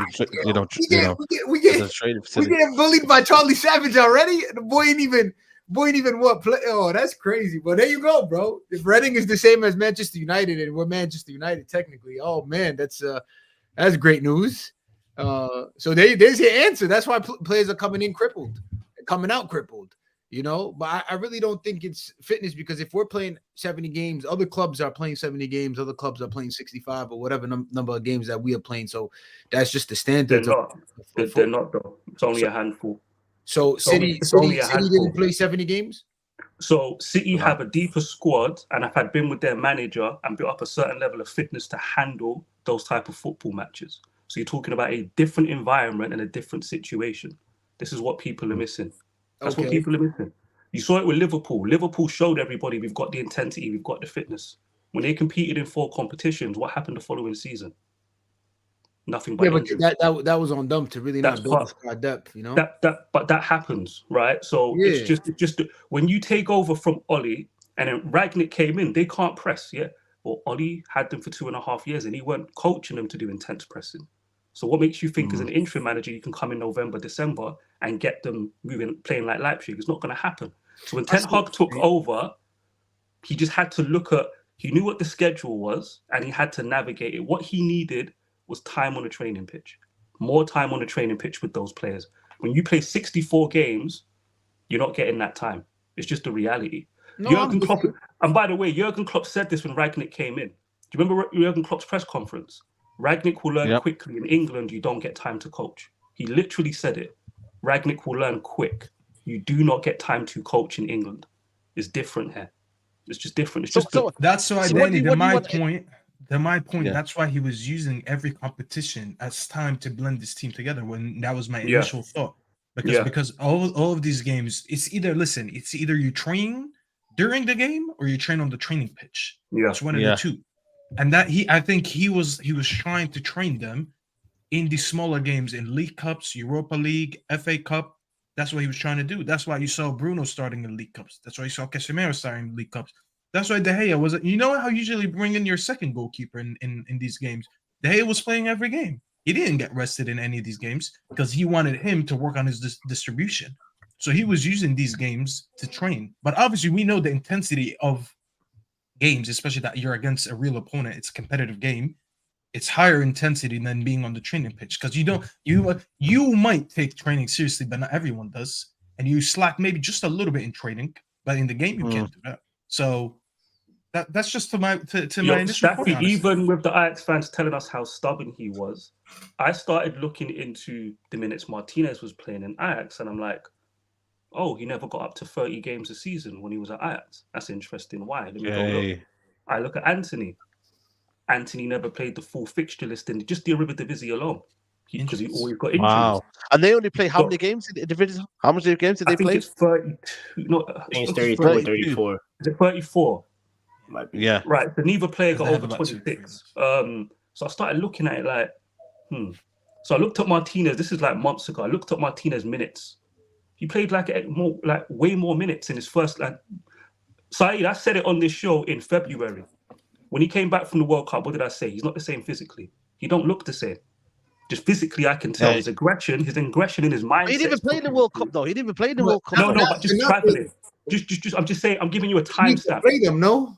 bullied by Charlie Savage already. The boy ain't even Boy, ain't even what play. Oh, that's crazy. But there you go, bro. If Reading is the same as Manchester United, and we're Manchester United technically, oh man, that's great news. So there's your answer. That's why players are coming in crippled, coming out crippled. You know, but I really don't think it's fitness, because if we're playing 70 games, other clubs are playing 70 games, other clubs are playing 65 or whatever number of games that we are playing. So that's just the standard. They're not though. It's only a handful. So City didn't play 70 games. So City have a deeper squad and have been with their manager and built up a certain level of fitness to handle those type of football matches. So you're talking about a different environment and a different situation. This is what people are missing. That's what people are missing. You saw it with Liverpool. Liverpool showed everybody we've got the intensity, we've got the fitness. When they competed in 4 competitions, what happened the following season? Nothing but injuries. But that was on them to really not build the squad depth, you know. But that happens, right? So it's just when you take over from Oli and then Ragnick came in, they can't press, yeah. Well, Oli had them for 2.5 years and he weren't coaching them to do intense pressing. So what makes you think as an interim manager you can come in November, December and get them moving, playing like Leipzig? It's not going to happen. So when Ten Hag took over, he just had to he knew what the schedule was and he had to navigate it. What he needed was time on the training pitch, more time on the training pitch with those players. When you play 64 games, you're not getting that time. It's just a reality. No, Jurgen Klopp, and by the way, Jurgen Klopp said this when Ragnick came in. Do you remember Jurgen Klopp's press conference? Ragnick will learn quickly. In England, you don't get time to coach. He literally said it. Ragnick will learn quick. You do not get time to coach in England. It's different here. It's just different. That's why, Danny, my point. That's why he was using every competition as time to blend this team together. When that was my initial thought, because all of these games, it's either you train during the game or you train on the training pitch. It's one of the two. And that I think he was trying to train them in the smaller games, in League Cups, Europa League, FA Cup. That's what he was trying to do. That's why you saw Bruno starting in League Cups. That's why you saw Casemiro starting in League Cups. That's why De Gea wasn't. You know how you usually bring in your second goalkeeper in these games? De Gea was playing every game. He didn't get rested in any of these games because he wanted him to work on his distribution. So he was using these games to train. But obviously, we know the intensity of games, especially that you're against a real opponent. It's a competitive game. It's higher intensity than being on the training pitch because you might take training seriously, but not everyone does. And you slack maybe just a little bit in training, but in the game you can't do that. So that's just to my initial point. Honestly. Even with the Ajax fans telling us how stubborn he was, I started looking into the minutes Martinez was playing in Ajax, and I'm like, oh, he never got up to 30 games a season when he was at Ajax. That's interesting. Why? Let me go look. I look at Anthony. Anthony never played the full fixture list in just the Eredivisie alone because he always got injuries. Wow. And they only play how many games in the division? How many games did they play? I think it's 32. No, I think it's 32 or 34. Is it 34? Might be. Yeah. Right. So neither player got over 26. So I started looking at it like, So I looked at Martinez. This is like months ago. I looked at Martinez minutes. He played way more minutes in his first. Saeed, I said it on this show in February. When he came back from the World Cup, what did I say? He's not the same physically. He don't look the same. Just physically, I can tell his aggression in his mind. He didn't even play in the World Cup, though. He didn't even play in the World Cup. No, but just traveling. Just. I'm just saying. I'm giving you a timestamp.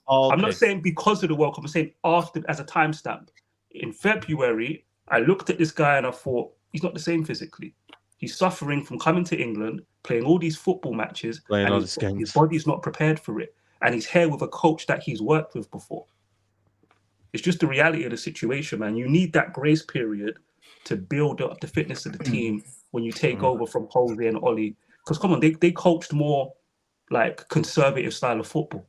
I'm not saying because of the World Cup. I'm saying after as a timestamp. In February, I looked at this guy and I thought he's not the same physically. He's suffering from coming to England, playing all these football matches, and his body's not prepared for it. And he's here with a coach that he's worked with before. It's just the reality of the situation, man. You need that grace period to build up the fitness of the team when you take over from Jose and Oli. Because come on, they coached more like conservative style of football.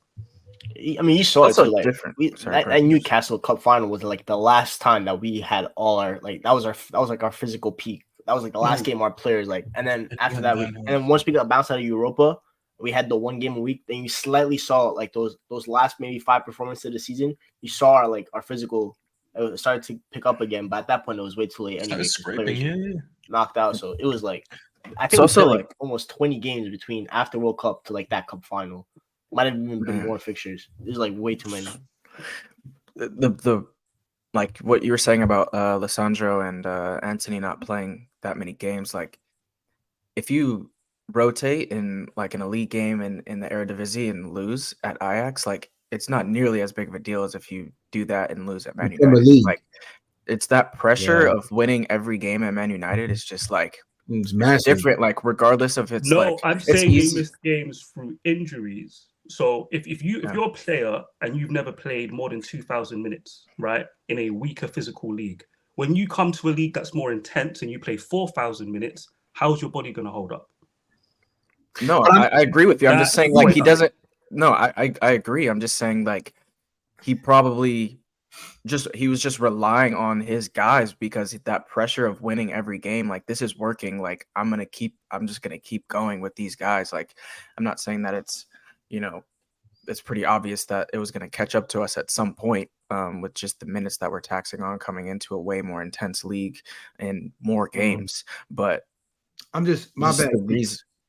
I mean, you saw it too, like different. That Newcastle Cup final was like the last time that we had all our that was like our physical peak. That was like the last game our players and then after that and then once we got bounced out of Europa, we had the one game a week. Then you slightly saw like those last maybe 5 performances of the season. You saw our physical started to pick up again, but at that point it was way too late. Anyway, knocked out. So it was like I think it's also almost 20 games between after World Cup to that cup final. Might have even been more fixtures. It was way too many. The like what you were saying about Lissandro and Anthony not playing that many games. Like if you rotate in like an elite game in the Eredivisie and lose at Ajax, like it's not nearly as big of a deal as if you do that and lose at Man Premier United. League. Like it's that pressure Yeah. of winning every game at Man United is just like It's massive. different. Like regardless of it's No, like I'm it's saying they easy. missed games through injuries. So if you're a player and you've never played more than 2,000 minutes, right, in a weaker physical league, when you come to a league that's more intense and you play 4,000 minutes, how's your body going to hold up? No, I agree with you. I'm just That's saying like he point. doesn't. No, I agree. I'm just saying like he probably he was just relying on his guys because that pressure of winning every game, like this is working. Like I'm just gonna keep going with these guys. Like I'm not saying that it's, you know, it's pretty obvious that it was gonna catch up to us at some point with just the minutes that we're taxing on coming into a way more intense league and more games. But I'm just my bad.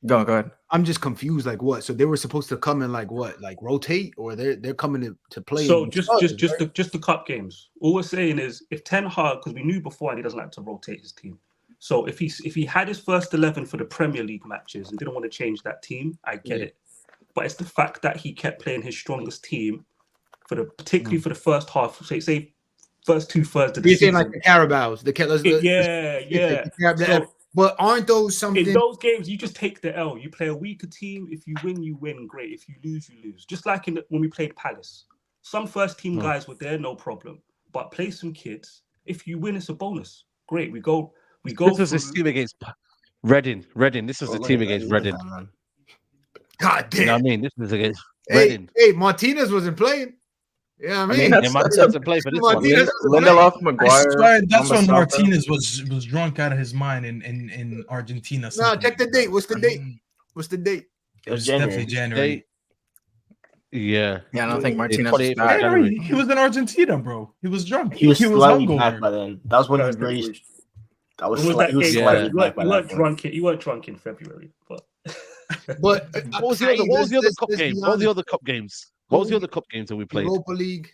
Go ahead. I'm just confused. Like what? So they were supposed to come in like what? Like rotate, or they're coming to play? So just the cup games. All we're saying is if Ten Hag, because we knew before and he doesn't like to rotate his team. So if he had his first 11 for the Premier League matches and didn't want to change that team, I get it. But it's the fact that he kept playing his strongest team particularly for the first half. Say first 2/3 of the You're saying season. like the Carabaos, So, but aren't those something? in those games, you just take the L. You play a weaker team. If you win, you win. Great. If you lose, you lose. Just like when we played Palace. Some first team guys were there, no problem. But play some kids. If you win, it's a bonus. Great. We go. This was this team against Reading. This was the team against Reading. God damn. You know what I mean? This was against Reading. Hey, Martinez wasn't playing. Yeah, I mean, Martinez doesn't play for this one. Lindelof, Maguire. That's when Martinez was drunk out of his mind in Argentina. No, check the date. What's the date? What's the date? It was definitely January. Yeah, I don't think Martinez. January. He was in Argentina, bro. He was drunk. He was slightly hungover. back by then. That was when he raised. That was He slightly back by you weren't that drunk. You weren't drunk in February, but. What was the other cup game? What was the other cup games? What was the other cup games that we played? Europa League.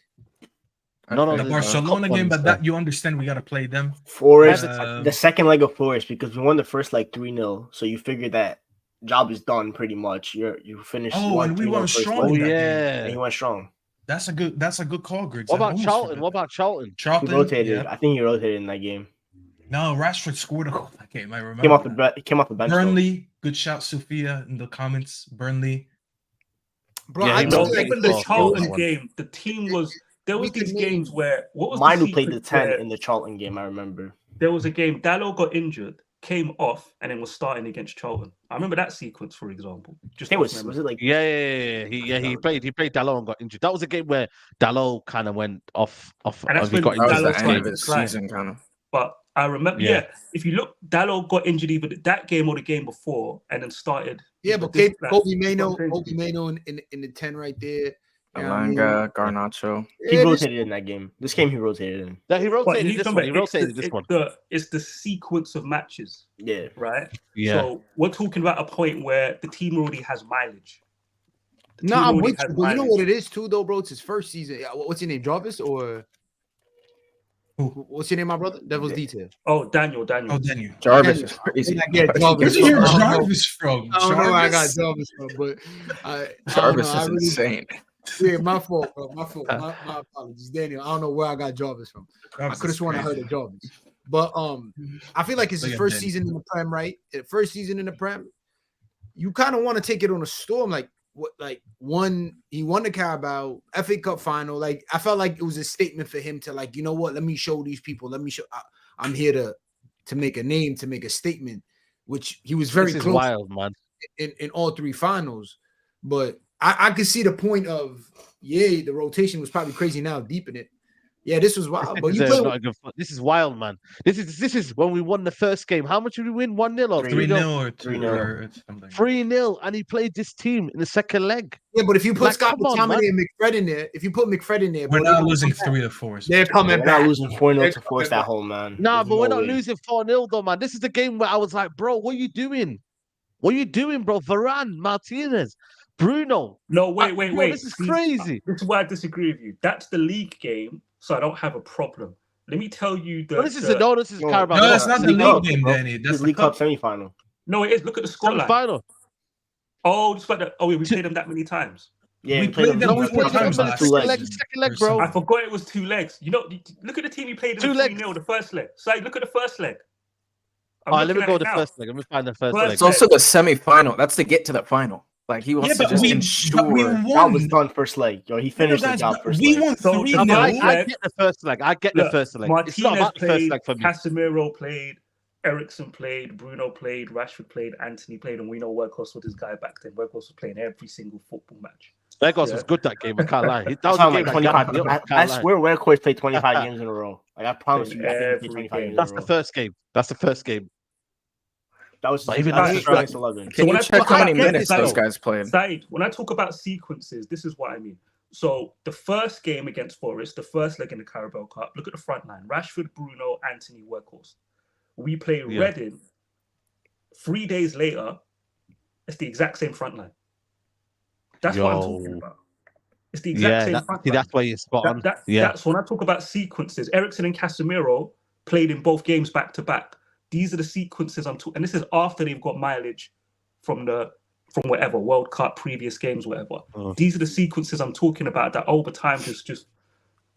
No, the Barcelona game, but that you understand we gotta play them. Forest, the second leg of Forest, because we won the first like 3-0, so you figure that job is done pretty much. You finished. Oh, and we went strong. And he went strong. That's a good call, Griggs. What about Charlton? He rotated. Yeah. I think he rotated in that game. No, Rashford scored a goal that game. I remember. Came off the bench. Burnley, good shout, Sophia, in the comments. Burnley. Bro, even the Charlton game, the team was. There was these games where Manu played the 10 in the Charlton game. I remember there was a game Dalot got injured, came off, and then was starting against Charlton. I remember that sequence, for example. Was it like He played Dalot and got injured. That was a game where Dalot kind of went off. And that's when that was the end of his season, kind of. But I remember, if you look, Dalot got injured either that game or the game before, and then started. Yeah, but Kobe Mano in the 10 right there. Alanga, Garnacho. He rotated in that game. This game he rotated in. Yeah, he rotated this one. He rotated this one. It's the sequence of matches. Yeah. Right? Yeah. So we're talking about a point where the team already has mileage. No, I'm with you. But you know what it is too, though, bro? It's his first season. What's your name? Jarvis or what's your name, my brother? Devil's Detail. Oh, Daniel. Oh, Daniel. Jarvis is crazy. Where's your Jarvis from? I don't know where I got Jarvis from, but Jarvis is insane. Yeah, my fault, bro. My fault. My apologies, Daniel. I don't know where I got Jarvis from. I could have sworn I heard of Jarvis. But I feel like it's his first season in the Prem, right? First season in the Prem. You kind of want to take it on a storm, like what? Like he won the Carabao FA Cup final. Like I felt like it was a statement for him to like, you know what? Let me show these people. Let me show. I'm here to make a name, to make a statement. Which he was very close. This is wild, man. In all three finals, but. I could see the point of the rotation was probably crazy now, deep in it. Yeah, this was wild. But this is wild, man. This is when we won the first game. How much did we win? 1-0 or 3-0 or 2-0? 3-0, and he played this team in the second leg. Yeah, but if you put Scott McTominay and McFred in there, we're not losing 3-4. They're coming back. We're not losing 4-0 to force that home, man. Nah, but we're not losing 4-0 though, man. This is the game where I was like, bro, what are you doing? What are you doing, bro? Varane, Martinez. Bruno. No, wait. This is crazy. This is why I disagree with you. That's the league game, so I don't have a problem. Let me tell you this is Carabao. No, that's not the league game, Danny. That's the League Cup semi-final. No, it is. Look at the scoreline. Semi-final. Oh, just like that. Oh, we played them that many times. Yeah, We we played played them them. No, we four played them times in the last second leg, season. second leg, bro. I forgot it was 2 legs. You know, look at the team he played in 2 the legs. 3-0, the first leg. Sorry, look at the first leg. I'm All right, let looking me at go it with the now. first leg. Let me find the first First leg. It's also the semi-final. That's to get to the final. Like he wants Yeah, to but just we ensure. That won. was done first leg. Yo, he finished the guys, job first we leg. won So 3 the No, first I leg, get the first leg. I get the look, first leg. It's not Martinez about the first played, leg for me. Casemiro played, Ericsson played, Bruno played, Rashford played, Anthony played, and we know Weghorst was this guy back then. Weghorst was playing every single football match. Vegas Yeah. was good that game. I can't lie. That I was saw a him game like that gassed 25. me up. I I can't lie. swear, Weghorst played 25 games in a row. Like I promise Playing you, I think he every played 25 game. games That's in a the row. first game. That's the first game. That was But even that's that, the it's strongest like- 11. Can when you I check talk how about- many I get minutes this, those though. guys played? Said, when I talk about sequences, this is what I mean. So the first game against Forest, the first leg in the Carabao Cup, look at the front line. Rashford, Bruno, Anthony, Weghorst. We play Yeah. Reading 3 days later. It's the exact same front line. That's what I'm talking Yo. about. It's the exact same front line. That's why you're spot on. Yeah. That's when I talk about sequences. Ericsson and Casemiro played in both games back to back. These are the sequences I'm talking, and this is after they've got mileage from whatever World Cup, previous games, whatever. Oh. These are the sequences I'm talking about. That over time just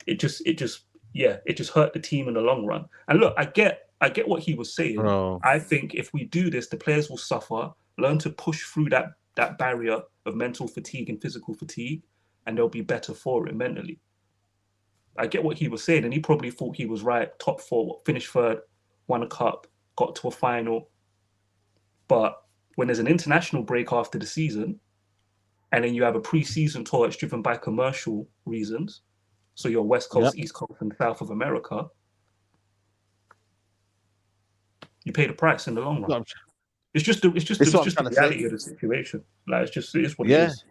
hurt the team in the long run. And look, I get what he was saying. Bro. I think if we do this, the players will suffer, learn to push through that barrier of mental fatigue and physical fatigue, and they'll be better for it mentally. I get what he was saying, and he probably thought he was right. Top 4, finished 3rd, won a cup, got to a final. But when there's an international break after the season, and then you have a pre-season tour that's driven by commercial reasons, so you're West Coast, East Coast, and South of America, you pay the price in the long run. It's just the reality of the situation. Like it is what it is.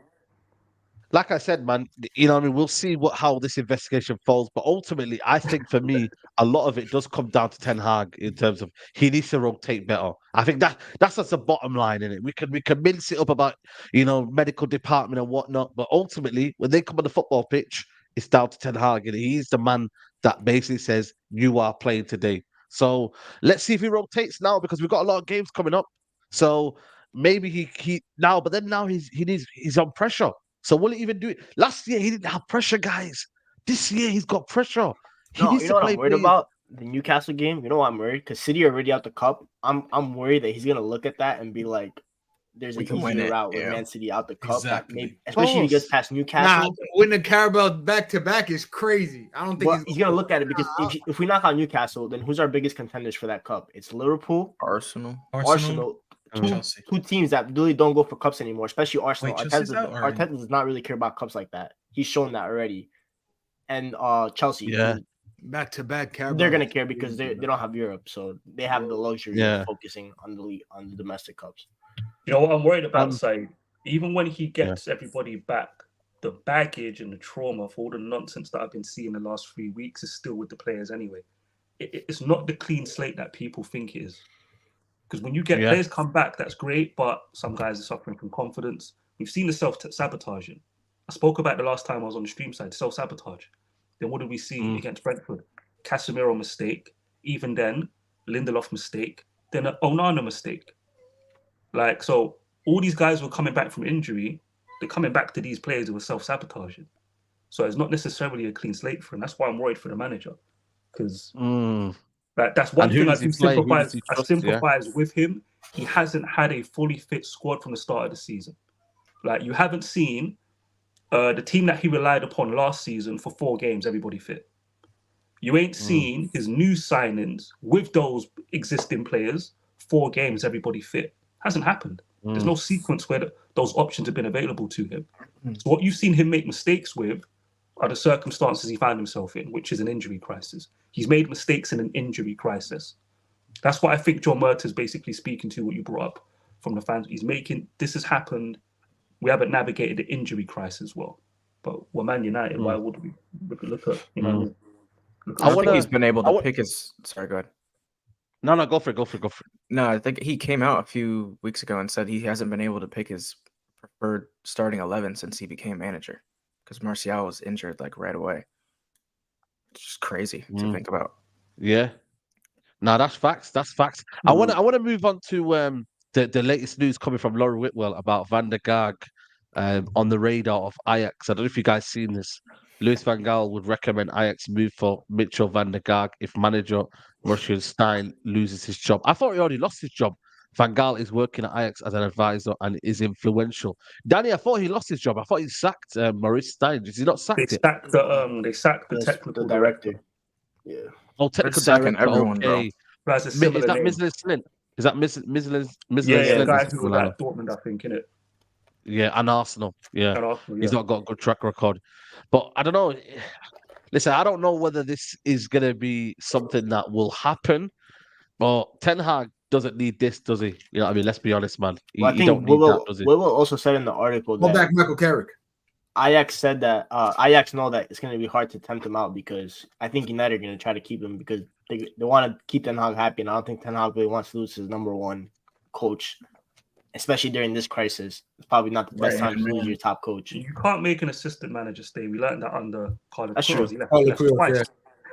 Like I said, man, you know what I mean? We'll see how this investigation falls. But ultimately, I think for me, a lot of it does come down to Ten Hag in terms of he needs to rotate better. I think that's the bottom line in it. We can mince it up about, medical department and whatnot. But ultimately, when they come on the football pitch, it's down to Ten Hag. And he's the man that basically says, you are playing today. So let's see if he rotates now, because we've got a lot of games coming up. So maybe he now, but then now he's on pressure. So will he even do it? Last year he didn't have pressure, guys. This year he's got pressure. He needs to what play I'm worried about? The Newcastle game. You know why I'm worried? Because City are already out the cup. I'm worried that he's gonna look at that and be like, "There's an easier route with Man City out the cup." Exactly. Maybe, especially if he gets past Newcastle. Nah, winning the Carabao back to back is crazy. I don't think he's gonna look at it, because if we knock out Newcastle, then who's our biggest contenders for that cup? It's Liverpool, Arsenal. Chelsea. Two teams that really don't go for cups anymore, especially Arsenal. Wait, Chelsea's out, or- Arteta does not really care about cups like that. He's shown that already. And Chelsea, Yeah. back to back Carabao. they're gonna care because they don't have Europe, so they have the luxury of focusing on the domestic cups. You know what I'm worried about, Said? Even when he gets everybody back, the baggage and the trauma for all the nonsense that I've been seeing the last 3 weeks is still with the players anyway. It's not the clean slate that people think it is. Because when you get players come back, that's great, but some guys are suffering from confidence. We've seen the self-sabotaging. I spoke about the last time I was on the stream side, self-sabotage. Then what did we see against Brentford? Casemiro mistake. Even then, Lindelof mistake. Then an Onana mistake. Like, so all these guys were coming back from injury. They're coming back to these players who were self-sabotaging. So it's not necessarily a clean slate for him. That's why I'm worried for the manager. Because that's one thing I do sympathize. I sympathize with him. He hasn't had a fully fit squad from the start of the season. Like, you haven't seen the team that he relied upon last season for 4 games, everybody fit. You ain't seen his new signings with those existing players, 4 games, everybody fit. Hasn't happened. There's no sequence where those options have been available to him. So what you've seen him make mistakes with are the circumstances he found himself in, which is an injury crisis. He's made mistakes in an injury crisis. That's what I think John Murtagh is basically speaking to, what you brought up from the fans. This has happened. We haven't navigated the injury crisis well. But we're Man United. Why would we? Look at, you know. I think he's been able to pick his. Sorry, go ahead. No, go for it. No, I think he came out a few weeks ago and said he hasn't been able to pick his preferred starting 11 since he became manager, because Martial was injured like right away. It's just crazy to think about. Yeah. No, that's facts. I want to move on to the latest news coming from Laurie Whitwell about Van der Gaag on the radar of Ajax. I don't know if you guys seen this. Louis van Gaal would recommend Ajax move for Mitchell van der Gaag if manager Russian Stein loses his job. I thought he already lost his job. Van Gaal is working at Ajax as an advisor and is influential. Danny, I thought he lost his job. I thought he sacked Maurice Stein. Did he not sack They it? sacked the technical director. Yeah. Oh, technical sacking director. everyone, bro. Okay. That's a Is similar that name. Misler Slint? Is that Misler Yeah, Slint? the guy is who was at Dortmund, I think, innit? Yeah, and Arsenal. Yeah. And Arsenal, He's yeah. not got a good track record. But I don't know. Listen, I don't know whether this is going to be something that will happen, but Ten Hag doesn't need this, does he? You know what I mean? Let's be honest, man. He, Well, I he think don't need that, does he? Will also said in the article Go that back, Michael Carrick. Ajax said that Ajax know that it's going to be hard to tempt him out because I think United are going to try to keep him because they want to keep Ten Hag happy, and I don't think Ten Hag really wants to lose his number one coach, especially during this crisis. It's probably not the best time to lose your top coach. You can't make an assistant manager stay. We learned that under Carlos That's Queiroz. true. He left twice.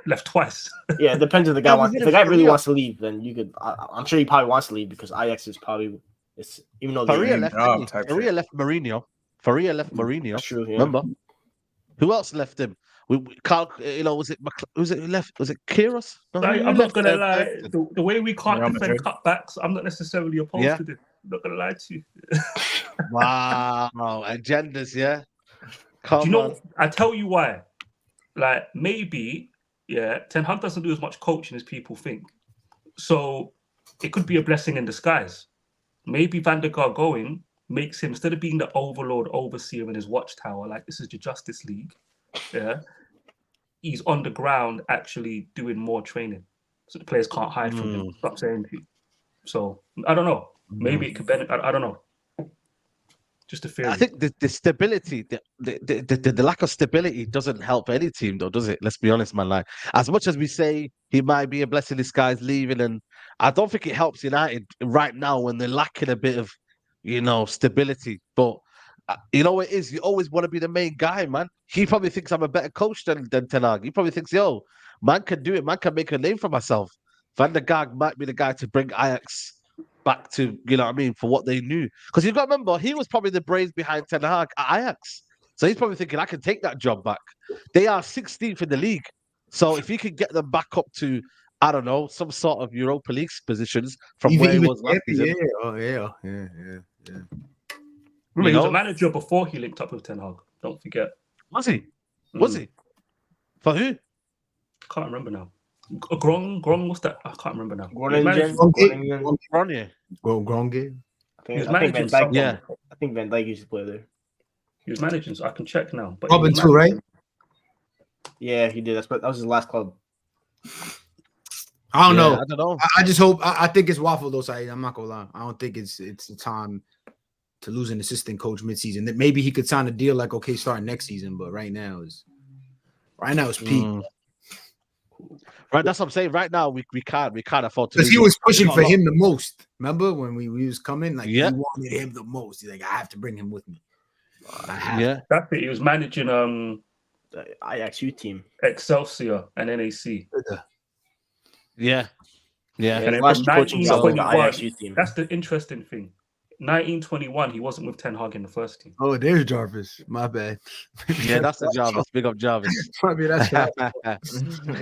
Left twice. Yeah, it depends if the guy Yeah, wants. we If did the it guy for really real. wants to leave, then you could. I'm sure he probably wants to leave because Ajax is probably. It's even though Faria they. left, job didn't he? type Faria shit. left Mourinho. Faria left Mourinho. That's true. Yeah. Remember? Who else left him? Carl, was it who left? Was it Kyrgios? No, Like, who I'm left, not gonna lie. Everton? The way we can't Real defend Madrid. cutbacks, I'm not necessarily opposed Yeah. to this. I'm not gonna lie to you. Wow, agendas, yeah. Come Do you know? on. I tell you why. Like maybe, yeah, Ten Hag doesn't do as much coaching as people think. So it could be a blessing in disguise. Maybe Van der Gaal going makes him, instead of being the overlord, overseer in his watchtower, like this is your Justice League, yeah, he's on the ground actually doing more training. So the players can't hide from him. That's what I'm saying to you. So I don't know. Maybe it could benefit. I don't know. Just a theory. I think the stability, the lack of stability doesn't help any team, though, does it? Let's be honest, man. Like, as much as we say he might be a blessing in disguise leaving, and I don't think it helps United right now when they're lacking a bit of, stability. But you know what it is? You always want to be the main guy, man. He probably thinks I'm a better coach than Ten Hag. He probably thinks, yo, man can do it. Man can make a name for myself. Van der Gaag might be the guy to bring Ajax back to, you know what I mean, for what they knew. Because you've got to remember, he was probably the brains behind Ten Hag at Ajax. So he's probably thinking, I can take that job back. They are 16th in the league. So if he can get them back up to, I don't know, some sort of Europa League positions from where he was last season. Yeah. Remember, he was a manager before he linked up with Ten Hag. Don't forget. Was he? Was he? For who? Can't remember now. Grong, what's that? I can't remember now. Groningen. Ronnie. Gronge. I He was think Van managing Dijk. someone. Yeah. I think Van Dijk used to play there. He was managing, so I can check now. But he Robin was too, right? managing. Yeah, he did. That was his last club. I don't know. I don't know. I just hope. I think it's waffle though, Saeed. I'm not gonna lie. I don't think it's the time to lose an assistant coach midseason. That maybe he could sign a deal like starting next season, but right now is peak. Right, that's what I'm saying. Right now, we can't afford to. Because he lose was it. pushing Not for a lot. him the most. Remember when we was coming? Like Yeah. he wanted him the most. He's like, I have to bring him with me. I have Yeah. That's it. He was managing The Ajax youth team. Excelsior and NAC. to. Yeah. Yeah, And his then last from coaching job was the 1921, Ajax youth team. That's the interesting thing. 1921, he wasn't with Ten Hag in the first team. Oh, there's Jarvis. My bad. Yeah, that's the Jarvis. Big up Jarvis. I mean, that's right.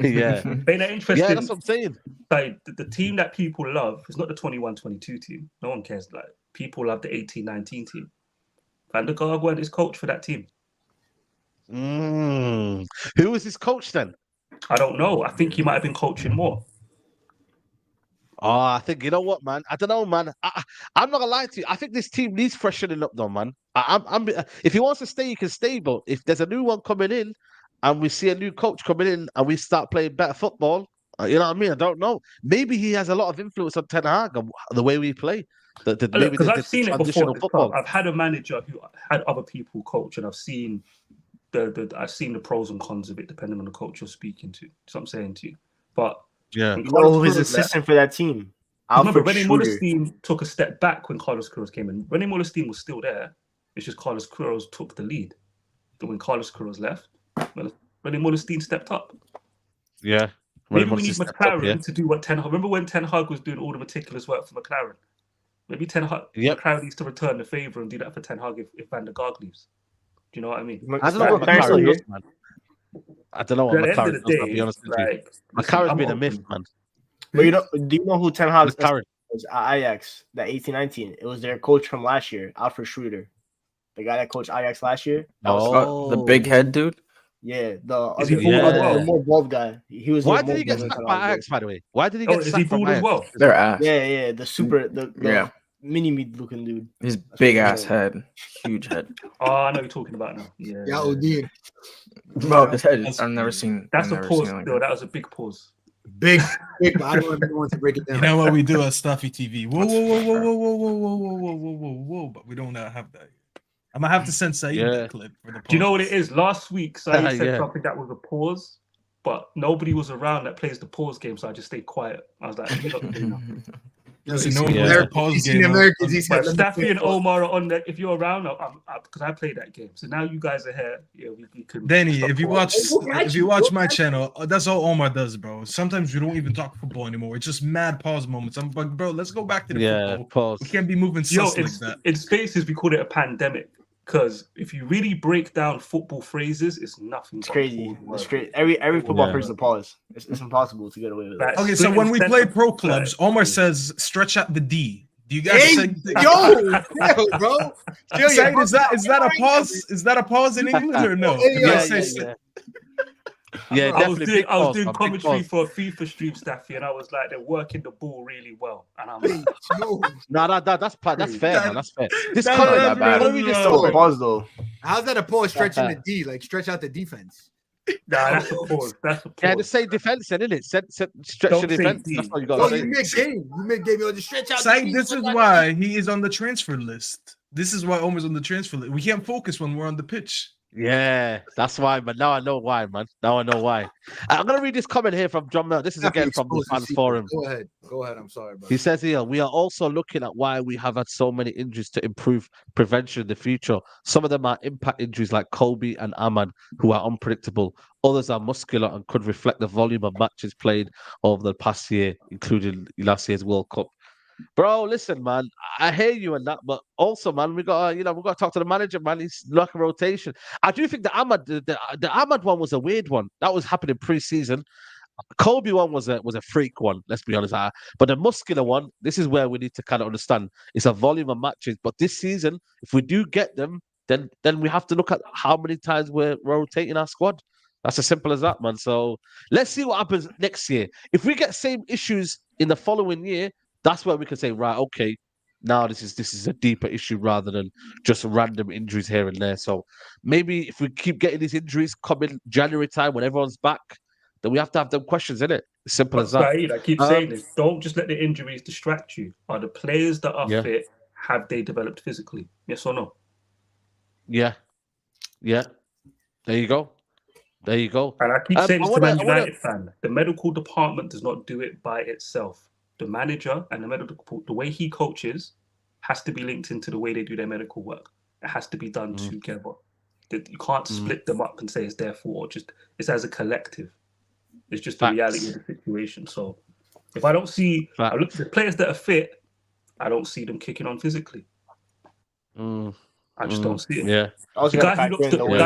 Yeah. Ain't that interesting? Yeah, that's what I'm saying. Like, the team that people love is not the 21-22 team. No one cares. Like, people love the 18-19 team. Van der Gaag went his coach for that team. Who was his coach then? I don't know. I think he might have been coaching more. Oh, I think, you know what, man? I don't know, man. I'm not gonna lie to you. I think this team needs freshening up, though, man. If he wants to stay, he can stay. But if there's a new one coming in, and we see a new coach coming in, and we start playing better football, you know what I mean? I don't know. Maybe he has a lot of influence on Ten Hag and the way we play. Because I've seen it before. transitional This football. club. I've had a manager who had other people coach, and I've seen the pros and cons of it depending on the coach you're speaking to. That's what I'm saying to you. But Yeah. when You know Carlos who his Queiroz left- assistant for that team? Remember, Alfred René Schroeder. Molestein took a step back when Carlos Queiroz came in. René Molestein was still there. It's just Carlos Queiroz took the lead. But when Carlos Queiroz left, well, René Molestein stepped up. Yeah. Maybe we need McLaren to do what Ten Hag. Remember when Ten Hag was doing all the meticulous work for McLaren? Maybe Ten Hag. Yep. McLaren needs to return the favor and do that for Ten Hag if Van der Gaag leaves. Do you know what I mean? I don't know what McLaren's still McLaren here. does, man. I don't know what At the end McLaren of does, the I'll be day, honest with you. like McLaren's I'm been a open. myth, man. But do you know who Ten Hag's McLaren. was at Ajax, that 18-19? It was their coach from last year, Alfred Schroeder. The guy that coached Ajax last year. That was The big head dude. Yeah, the Is he other, bald as the well? more bald guy. He was. Why more did he get bald than sacked Ten by Hag Ajax, was. by the way? Why did he Oh, get is he sacked from bald as Ajax? well? They're ass. Yeah, the super, the Yeah. mini me looking dude. His That's big what I'm ass saying. head, huge head. Oh, I know what you're talking about now. Yeah. Yeah, Odin. Bro, his head. That's I've never crazy. seen. That's I've a never pause. seen it like No, that. that was a big pause. Big, but I don't even want to break it down. You know what we do at Stuffy TV? Whoa, That's whoa, whoa, fair. whoa, whoa, whoa, whoa, whoa, whoa, whoa, whoa, whoa! But we don't have that. I'm gonna have to send Saeed Yeah. that clip for the. Do you know what it podcast. is? Last week, Saeed said Yeah. something that was a pause, but nobody was around that plays the pause game, so I just stayed quiet. I was like, "You lot can know." Listen, He's no seen one Yeah. knows the pause He's seen game. Americans. He said, But "Let me Staffy play and pause." Omar are on that. If you're around, because I played that game, so now you guys are here. Yeah, we can. Danny, stop if you pausing. watch my channel, that's all Omar does, bro. Sometimes we don't even talk football anymore. It's just mad pause moments. I'm like, bro, let's go back to the Yeah, football. pause. We can't be moving Yo, sus like that. in Spaces we call it a pandemic because if you really break down football phrases, it's nothing. It's but crazy. pause It's words. crazy. Every football Yeah. person is a pause. It's impossible to get away with Like, that. Okay, so split when we and play center, pro clubs, like- Omar says stretch out the D. Do you guys Hey, say yo, bro. Chill, Saeed, yo, is that a pause? Is that a pause in English or no? Yeah, You Yeah, guys yeah, say- yeah. Yeah, I was definitely. doing, Big I was pause, doing man, big commentary pause. for a FIFA stream, Staffy, and I was like, they're working the ball really well, and I'm like, Yo, No, that's fair, man. That's fair. This That- comment, that's bad. let me just Still a pause though. how's that a pause stretching the D? Like stretch out the defense. nah, that's a pause. That's a pause. Yeah, just say defense, then, innit? Stretch Don't your say defense. D. That's what you Oh, got to you say. mid-game. You mid-game. Yo, just stretch out the Saeed, D. this is why he is on the transfer list. This is why Omar's on the transfer list. We can't focus when we're on the pitch. Yeah, that's why, man. Now I know why, man. Now I know why. I'm gonna read this comment here from John Mel. This is again from the fans forum. Go ahead. Go ahead. I'm sorry, bro. He says here, we are also looking at why we have had so many injuries to improve prevention in the future. Some of them are impact injuries like Kobe and Ahmad, who are unpredictable. Others are muscular and could reflect the volume of matches played over the past year, including last year's World Cup. Bro, listen, man. I hear you and that, but also, man, we got to talk to the manager, man. He's like a rotation. I do think the Ahmad, the Ahmad one was a weird one. That was happening pre-season. Kobe one was a freak one. Let's be honest. But the muscular one, this is where we need to kind of understand. It's a volume of matches. But this season, if we do get them, then we have to look at how many times we're rotating our squad. That's as simple as that, man. So let's see what happens next year. If we get same issues in the following year, that's where we can say, right, okay, now this is a deeper issue rather than just random injuries here and there. So maybe if we keep getting these injuries coming January time when everyone's back, then we have to have them questions in it. Simple But as that. Saeed, I keep saying this. Don't just let the injuries distract you. Are the players that are Yeah. fit, have they developed physically? Yes or no? Yeah. There you go. And I keep saying I this to Man wanna- United fan. The medical department does not do it by itself. The manager and the way he coaches has to be linked into the way they do their medical work. It has to be done together. You can't split them up and say it's their fault. It's as a collective. It's just the reality of the situation. So if I don't see I look at the players that are fit, I don't see them kicking on physically. I just don't see it. Yeah. The guy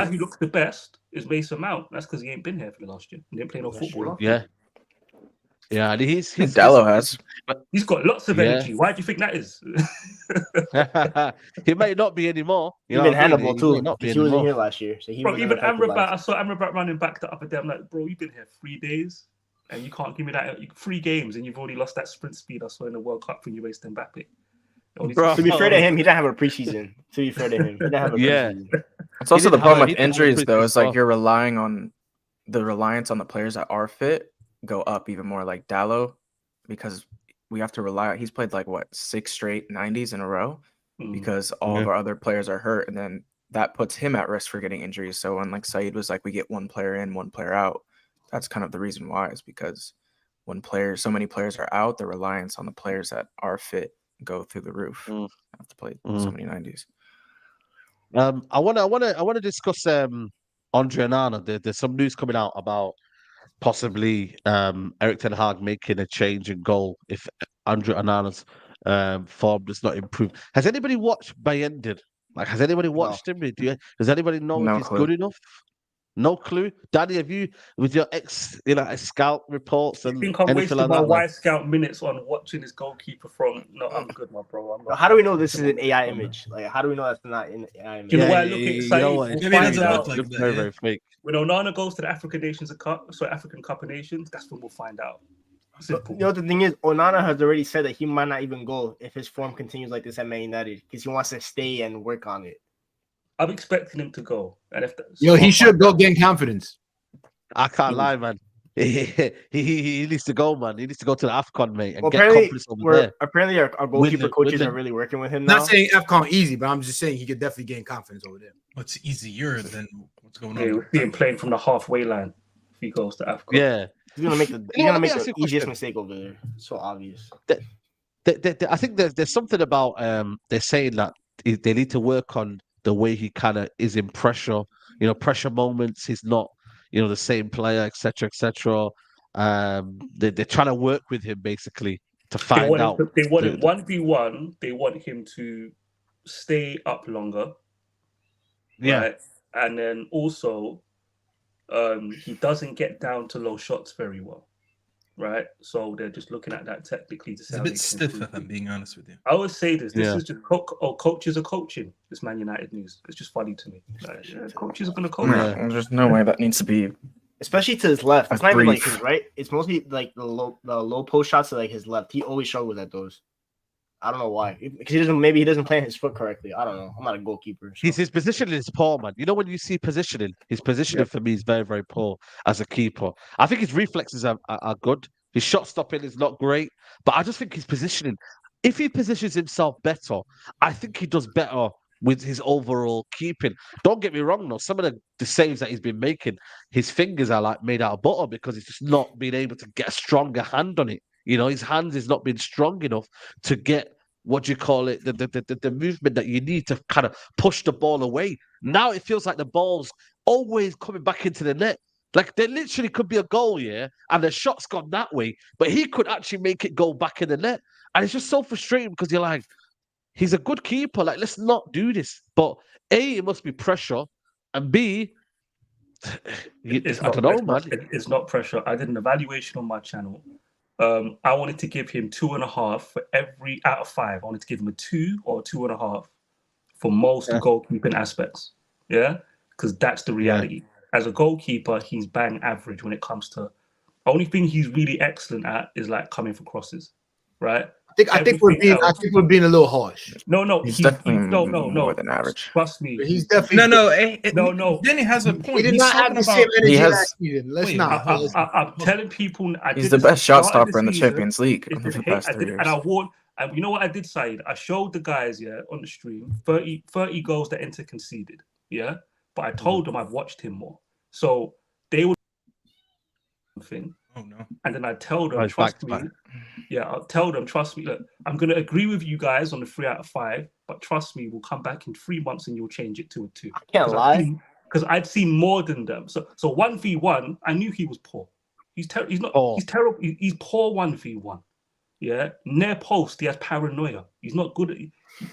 who looks the best is Mason Mount. That's because he ain't been here for the last year. He didn't play no football last year. Yeah, and he's Dallo has. He's got lots of energy. Why do you think that is? He may not be anymore. Even Hannibal too. He He wasn't here last year, so he Bro, was even unaffected Amrabat, I saw Amrabat running back the other day. I'm like, bro, you've been here 3 days and you can't give me that 3 games and you've already lost that sprint speed I saw in the World Cup when you raced Mbappe. Bro. To be fair to him, he didn't have a preseason. To be fair to him, he didn't have a preseason. It's also the didn't problem have- with he didn't have injuries, though. preseason It's like stuff. you're relying on the reliance on the players that are fit go up even more. Like Dallo, because we have to rely. He's played like 6 straight 90s in a row because all of our other players are hurt, and then that puts him at risk for getting injuries. So when like Saeed was like, we get one player in, one player out. That's kind of the reason why, is because when so many players are out, the reliance on the players that are fit go through the roof. Have to play so many 90s. I wanna discuss Andre Onana. There's some news coming out about possibly Eric Ten Hag making a change in goal if Andre Onana's Form does not improve. Has anybody watched Bayendid? Like, has anybody watched him? Does anybody know if No he's clue. good enough? No clue. Danny, have you, with your scout reports I and think I'm anything wasting like my that? Like, Y Scout minutes on watching his goalkeeper from. No, I'm good, my bro. I'm not, How do we know this is an AI image? Like, how do we know that's not an AI image? You know yeah, why I look at you know what? Saeed? It's We'll Maybe it find doesn't look out. like looks that, very, yeah. very fake. When Onana goes to the African Cup of Nations, that's when we'll find out. Simple. You know, the thing is, Onana has already said that he might not even go if his form continues like this at Man United because he wants to stay and work on it. I'm expecting him to go, and if that's, Yo, he I'll should find go out. gain confidence. I can't lie, man. He needs to go, man. He needs to go to the AFCON, mate, and Well, get confidence over there. apparently our goalkeeper the- coaches with the- are really working with him now. Not saying AFCON easy, but I'm just saying he could definitely gain confidence over there. What's easier than what's going Yeah, we'll on? see him playing from the halfway line if he goes to Africa. Yeah. He's gonna make You know, let me ask the you a easiest question. mistake over there. So obvious. I think there's something about they're saying that they need to work on the way he kind of is in pressure. You know, pressure moments. He's not, the same player, etc., etc. They're trying to work with him basically to They find want him. out. They want him 1v1. They want him to stay up longer, Yeah, right? And then also, he doesn't get down to low shots very well, right? So they're just looking at that technically to It's say a how bit they can stiff, improve if I'm it. being honest with you. I always say this. This Yeah. is just coaches are coaching. This Man United news. It's just funny to me. Like, coaches are going to coach. Yeah, there's no way that needs to be. Especially to his left. It's A not even like brief. his right. It's mostly like the low post shots to like his left. He always struggles at those. I don't know why. Because he doesn't play his foot correctly. I don't know. I'm not a goalkeeper. So. his positioning is poor, man. You know, when you see positioning, his positioning for me is very, very poor as a keeper. I think his reflexes are good. His shot stopping is not great, but I just think his positioning, if he positions himself better, I think he does better with his overall keeping. Don't get me wrong, though. Some of the saves that he's been making, his fingers are like made out of butter because he's just not been able to get a stronger hand on it. You know, his hands has not been strong enough to get the movement that you need to kind of push the ball away. Now it feels like the ball's always coming back into the net. Like there literally could be a goal, yeah, and the shot's gone that way, but he could actually make it go back in the net. And it's just so frustrating because you're like, he's a good keeper. Like, let's not do this. But A, it must be pressure, and B, It's I not, don't know, it's man. not, it's not pressure. I did an evaluation on my channel. I wanted to give him 2.5 for every out of 5. I wanted to give him a 2 or 2.5 for most goalkeeping aspects. Yeah, because that's the reality. As a goalkeeper, he's bang average when it comes to. Only thing he's really excellent at is like coming for crosses, right? I think we're being a little harsh. No, He's definitely no. more than average. Trust me. He's definitely No. Denny has a He point. did He's not have talking the about. same energy He has- last season. Let's Wait, not. I'm telling people. He's the best shot stopper in the Champions League It for did the hate, past 3 years. and I warned. And you know what I did, Said? I showed the guys, on the stream, 30 goals that Inter conceded, But I told them I've watched him more. So they would thing. Oh no. And then I tell them, Oh, it's trust back. me. Yeah, I'll tell them, trust me. Look, I'm going to agree with you guys on the 3 out of 5, but trust me, we'll come back in 3 months and you'll change it to a 2. I can't lie. Because I'd seen more than them. So 1v1, I knew he was poor. He's not. Oh. He's terrible. He's poor 1v1. Yeah, near post, he has paranoia. He's not good at.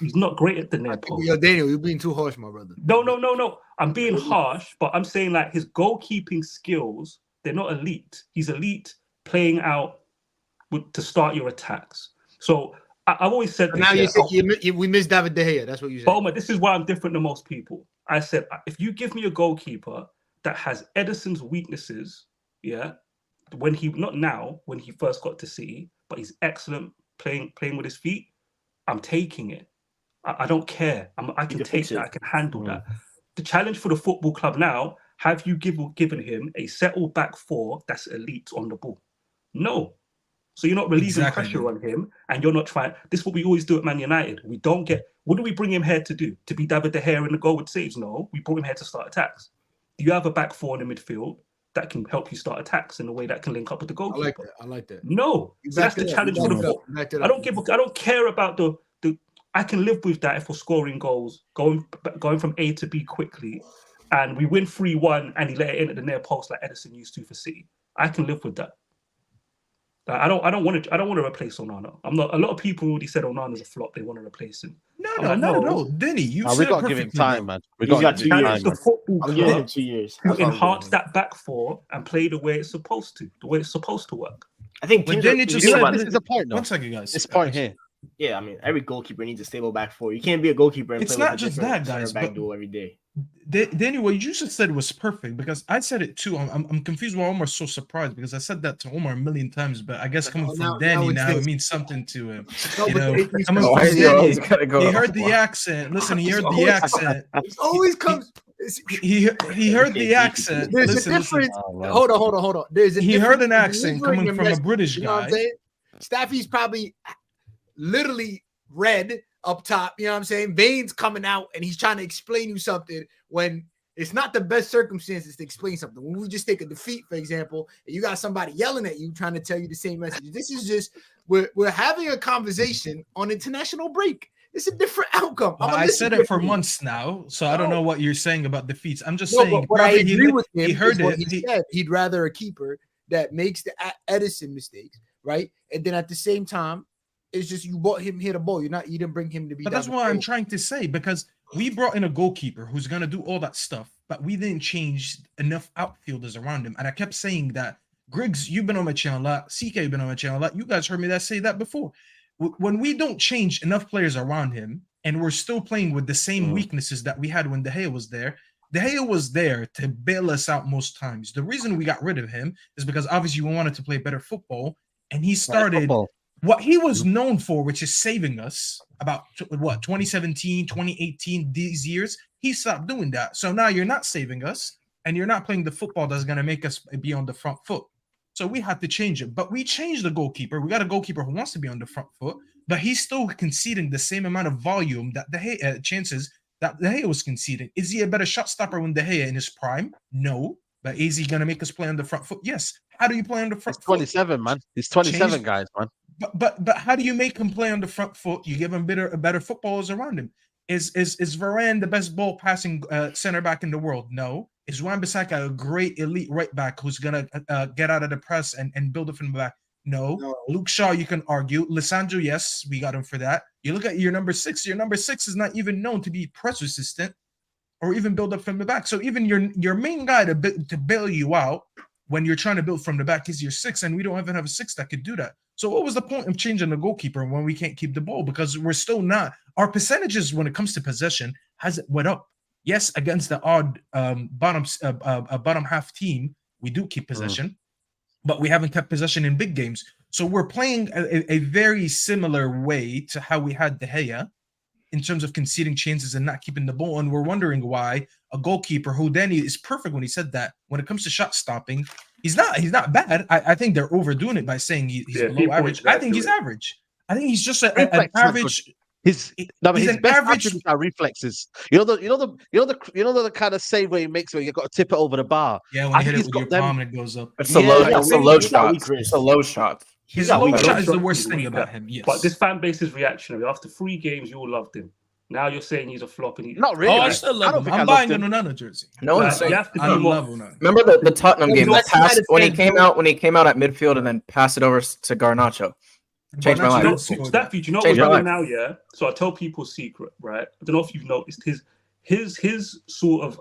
He's not great at the near post. Yo, Daniel, you're being too harsh, my brother. No. I'm being harsh, but I'm saying like his goalkeeping skills, they're not elite. He's elite playing out to start your attacks. So I've always said this. Now you say we missed David De Gea. That's what you said. But Omar, this is why I'm different than most people. I said if you give me a goalkeeper that has Edison's weaknesses, when he first got to City, but he's excellent playing with his feet, I'm taking it. I don't care. I can take that. I can handle that. The challenge for the football club now: have you given him a settled back 4 that's elite on the ball? No. So you're not relieving pressure on him, and you're not trying. This is what we always do at Man United. We don't get. What do we bring him here to do? To be David De Gea in the goal with saves? No, we brought him here to start attacks. Do you have a back 4 in the midfield that can help you start attacks in a way that can link up with the goalkeeper? I like that. No, so that's the challenge for the football. I don't care about the. I can live with that if we're scoring goals, going from A to B quickly, and we win 3-1, and he let it in at the near post like Edison used to for City. I can live with that. Like, I don't want to replace Onana. I'm not. A lot of people already said Onana's a flop. They want to replace him. No, I'm no, like, not at no. all. Denny, you we said it got to give him perfectly, time, bro. man. We He's got got to 2 give him years. time, The man. football I'm giving him club 2 years. to That's what I'm giving enhance him. that back four and play the way it's supposed to, the way it's supposed to work. I think But teams Denny are, just You know said, what? This is the point, though. one second, guys. This point here. yeah, I mean, every goalkeeper needs a stable back four. You can't be a goalkeeper and It's play not with a just different that, guys, center back but- duel every day. Danny, what you just said was perfect because I said it too. I'm confused why Omar's so surprised because I said that to Omar a million times, but I guess coming Oh, from now Danny it's now, it this. means something to him. No, You but know, it's coming Why from is he Danny, always gotta go he to heard the Omar? accent. Listen, he It's heard the always- accent. It always comes. He heard the accent. There's Listen, a listen. difference. Oh, man. Hold on. There's a He difference heard an in accent delivering coming your from a message. British You know what I'm guy. saying? Staffy's probably literally red up top. You know what I'm saying? Veins coming out, and he's trying to explain you something when it's not the best circumstances to explain something. When we just take a defeat, for example, and you got somebody yelling at you trying to tell you the same message. This is just we're having a conversation on international break. It's a different outcome. Well, I'ma I listen said it for differently. months now, so I don't know what you're saying about defeats. I'm just No, saying. but what I probably agree with him he heard is what it. he said. He'd rather a keeper that makes the Edison mistakes, right? And then at the same time, it's just you bought him hit a ball. You didn't bring him to be. But that's what I'm trying to say because we brought in a goalkeeper who's gonna do all that stuff, but we didn't change enough outfielders around him. And I kept saying that. Griggs, you've been on my channel a lot. CK, you've been on my channel a lot. You guys heard me say that before. When we don't change enough players around him, and we're still playing with the same weaknesses that we had when De Gea was there. De Gea was there to bail us out most times. The reason we got rid of him is because obviously we wanted to play better football, and he started what he was known for, which is saving us about 2017, 2018, these years. He stopped doing that. So now you're not saving us, and you're not playing the football that's going to make us be on the front foot. So we had to change it. But we changed the goalkeeper. We got a goalkeeper who wants to be on the front foot, but he's still conceding the same amount of volume that De Gea chances that De Gea was conceding. Is he a better shot stopper when De Gea in his prime? No. But is he going to make us play on the front foot? Yes. How do you play on the front He's foot? 27, man. He's 27, Change- guys, man. But how do you make him play on the front foot? You give him better footballers around him. Is Varane the best ball passing center back in the world? No. Is Wan-Bissaka a great elite right back who's gonna get out of the press and build it from the back? No. Luke Shaw, you can argue. Lissandro, yes, we got him for that. You look at your number 6. Your number 6 is not even known to be press resistant or even build up from the back. So even your main guy to bail you out when you're trying to build from the back is your 6, and we don't even have a 6 that could do that. So what was the point of changing the goalkeeper when we can't keep the ball? Because we're still not. Our percentages when it comes to possession hasn't went up. Yes, against the odd bottom half team, we do keep possession, but we haven't kept possession in big games. So we're playing a very similar way to how we had De Gea in terms of conceding chances and not keeping the ball. And we're wondering why a goalkeeper who Danny is perfect when he said that when it comes to shot stopping, he's not bad. I think they're overdoing it by saying he's below average. I think he's average. I think he's just an average. His best average attributes are reflexes. You know the kind of save where he makes where you got to tip it over the bar. Yeah, when I you hit think it he's with got your them. palm and it goes up. It's a low he's got shot. weak wrist. It's a low shot. His got low weak shot is the wrist. worst thing Weak about shot. him. Yes. But this fan base is reactionary. After 3 games, you all loved him. Now you're saying he's a flop, and Not really. Oh, I still love him. I'm buying an Onana jersey. No one's Like, saying. you have to I do more. love Onana. Remember the Tottenham game? The Let's pass try to when he stand came true. out at midfield and then passed it over to Garnacho. Changed my Garnacho life. scored. Staffy, do you know Change what's my going now? Yeah. So I tell people a secret, right? I don't know if you've noticed his sort of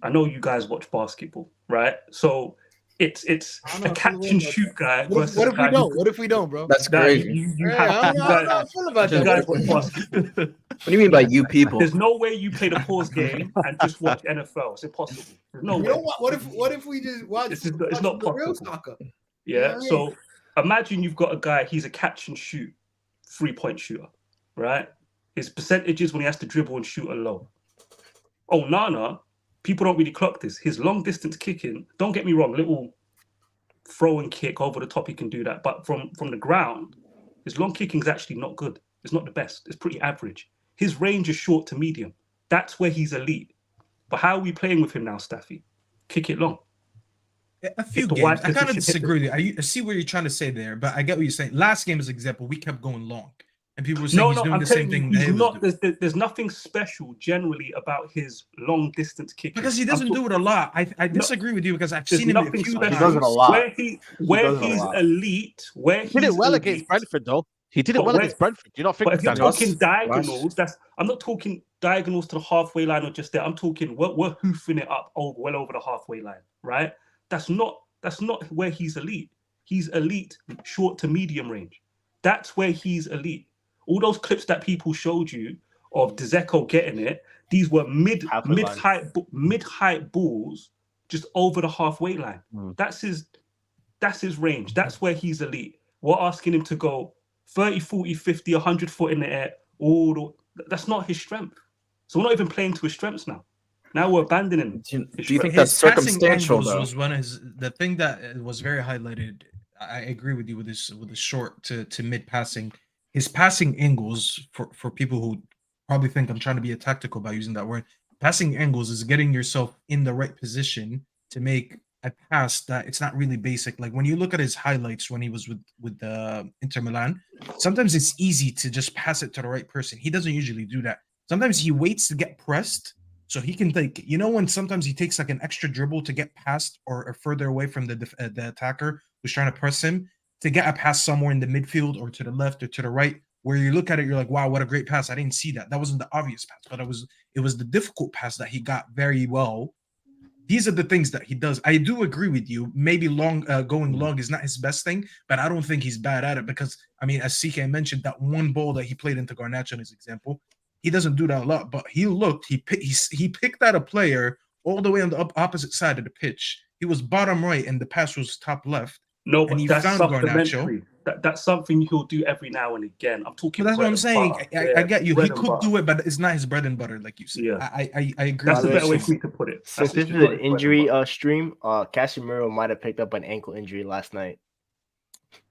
I know you guys watch basketball, right? So it's a catch and shoot guy versus What a if guy we don't? What if we don't, bro? That's Nah, crazy. you Yeah, have I don't know how I feel about you that. guys watch basketball. What do you mean by you people? There's no way you play the pause game and just watch NFL. It's impossible. There's no You way. know what if we just watch? It's watch not the real possible. soccer? Yeah. Yeah. So imagine you've got a guy, he's a catch and shoot 3-point shooter, right? His percentages when he has to dribble and shoot are low. Onana, people don't really clock this. His long distance kicking, don't get me wrong, little throw and kick over the top, he can do that. But from the ground, his long kicking is actually not good. It's not the best. It's pretty average. His range is short to medium. That's where he's elite. But how are we playing with him now, Staffy? Kick it long. A few the games. wide I kind of position, hit disagree with you. I see what you're trying to say there, but I get what you're saying. Last game, as an example, we kept going long. and people were saying he's doing I'm the same telling you, thing that he's he was not. doing. There's nothing special generally about his long distance kicking. Because he doesn't do it a lot. I disagree with you because I've There's seen him a nothing few special. He does it a times. lot. Where does it a he's lot. elite, where He did it he's well elite, against Brentford, though. He did it But well where- against Brentford. Do you not think But if you're that? talking Last- diagonals, I'm not talking diagonals to the halfway line or just there. I'm talking we're hoofing it up well over the halfway line, right? That's not where he's elite. He's elite short to medium range. That's where he's elite. All those clips that people showed you of Dzeko getting it, these were mid height balls just over the halfway line. That's his range. That's where he's elite. We're asking him to go 30, 40, 50, 100 foot in the air. That's not his strength. So we're not even playing to his strengths now. Now we're abandoning. Do you strength. think that's His passing circumstantial angles though? was the thing that was very highlighted. I agree with you with this short to mid passing. His passing angles for people who probably think I'm trying to be a tactical by using that word. Passing angles is getting yourself in the right position to make a pass that it's not really basic. Like when you look at his highlights when he was with Inter Milan, sometimes it's easy to just pass it to the right person. He doesn't usually do that. Sometimes he waits to get pressed so he can take. You know when sometimes he takes like an extra dribble to get past or further away from the attacker who's trying to press him to get a pass somewhere in the midfield or to the left or to the right. Where you look at it, you're like, wow, what a great pass. I didn't see that. That wasn't the obvious pass, but it was the difficult pass that he got very well. These are the things that he does. I do agree with you. Maybe going long is not his best thing, but I don't think he's bad at it because, I mean, as CK mentioned, that one ball that he played into Garnacho in his example, he doesn't do that a lot, but he picked out a player all the way on the opposite side of the pitch. He was bottom right and the pass was top left. No, and but he that's found supplementary. That's something he'll do every now and again. I'm talking. But that's what I'm saying. I get you. He bread and could butter. do it, but it's not his bread and butter, like you said. Yeah. I agree. That's the a better way Listen, for me to put it. Since this is an injury stream, Casemiro might have picked up an ankle injury last night.